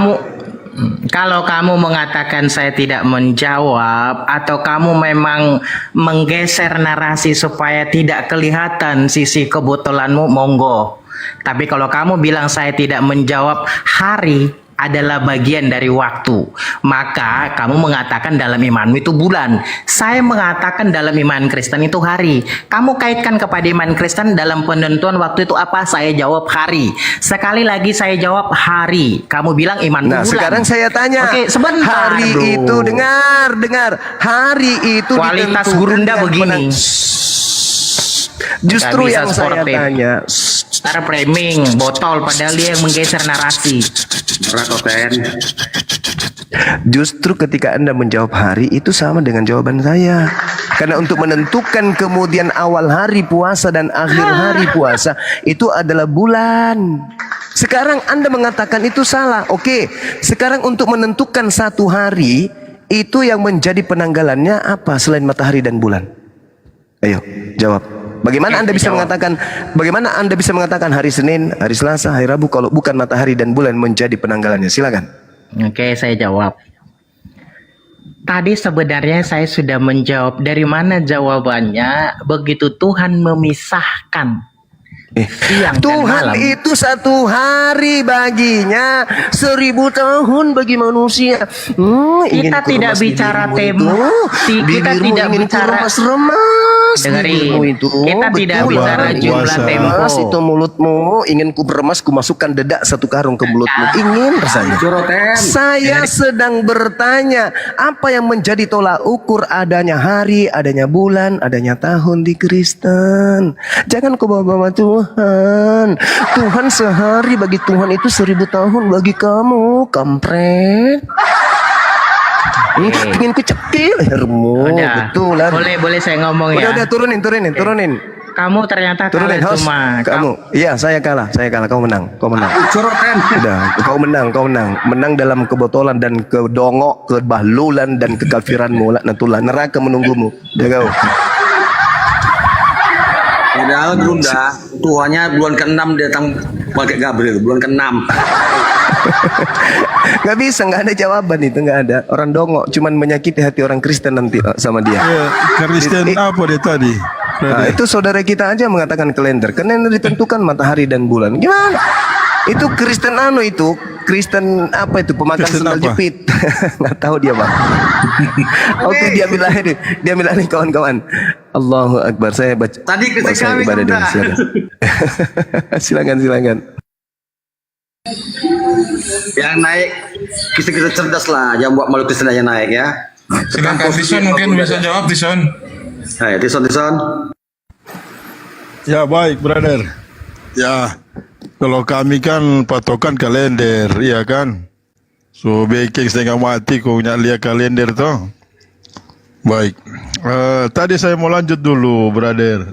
Kalau kamu mengatakan saya tidak menjawab, atau kamu memang menggeser narasi supaya tidak kelihatan sisi kebetulanmu, monggo. Tapi kalau kamu bilang saya tidak menjawab, hari adalah bagian dari waktu, maka kamu mengatakan dalam imanmu itu bulan. Saya mengatakan dalam iman Kristen itu hari. Kamu kaitkan kepada iman Kristen dalam penentuan waktu itu apa? Saya jawab hari. Sekali lagi saya jawab hari. Kamu bilang imanmu Nah, bulan. sekarang saya tanya. Oke, sebentar, Hari bro. itu dengar. Hari itu Kualitas ditentukan gurunda dengan begini. Justru Nggak bisa yang saya sportif. tanya. Cara framing, botol, padahal dia yang menggeser narasi. Berat Oten. Justru ketika Anda menjawab hari itu sama dengan jawaban saya. Karena untuk menentukan kemudian awal hari puasa dan akhir hari puasa itu adalah bulan. Sekarang Anda mengatakan itu salah. Oke, sekarang untuk menentukan satu hari itu yang menjadi penanggalannya apa selain matahari dan bulan? Ayo, jawab. Bagaimana Anda bisa mengatakan hari Senin, hari Selasa, hari Rabu kalau bukan matahari dan bulan menjadi penanggalannya? Silakan. Oke, saya jawab. Tadi sebenarnya saya sudah menjawab. Dari mana jawabannya? Begitu Tuhan memisahkan siang dan Tuhan malam. itu satu hari baginya 1000 tahun bagi manusia. Kita tidak bicara tema. Kita tidak bicara. Dengerin, kita tidak bicara jumlah tempo. Itu mulutmu ingin ku beremas, ku masukkan dedak satu karung ke mulutmu. Ingin rasanya. Saya sedang bertanya, apa yang menjadi tolak ukur adanya hari, adanya bulan, adanya tahun di Kristen? Jangan kau bawa-bawa Tuhan. Tuhan sehari bagi Tuhan itu 1000 tahun bagi kamu, kampret. Ingin ku cekil lehermu. Betulan. Boleh saya ngomong ya. Udah turunin. Kamu ternyata Turunin kalah host. cuma. Kamu. Iya, saya kalah. Kau menang. Udah, kau menang. Menang dalam kebotolan dan kedongok, kebahlulan dan kekafiranmu. Laknatullah. Neraka menunggumu. Udah kau. Padahal Bunda, tuanya bulan ke-6 datang pakai Gabriel, bulan ke-6. Gak bisa, gak ada jawaban itu, gak ada. Orang dongok cuman menyakiti hati orang Kristen nanti sama dia. Kristen apa dia tadi? Nah, itu saudara kita aja mengatakan kalender. Kalender ditentukan matahari dan bulan. Gimana? Itu Kristen Kristen apa itu pemakan Kristen sendal apa? jepit. Nggak tahu dia bang. Oke, dia bilang nih kawan-kawan. Allahu Akbar. Saya baca. Tadi Kristen saya kami ibadah dulu. Silakan. silakan. Yang naik kita cerdas lah, jangan buat malu Kristen yang naik ya. Silakan Tison mungkin bisa jawab Tison. Hai, Tison. Ya baik, brother. Ya, kalau kami kan patokan kalender, iya kan? So baking setengah mati kau nak lihat kalender toh. Baik. Tadi saya mau lanjut dulu, brother.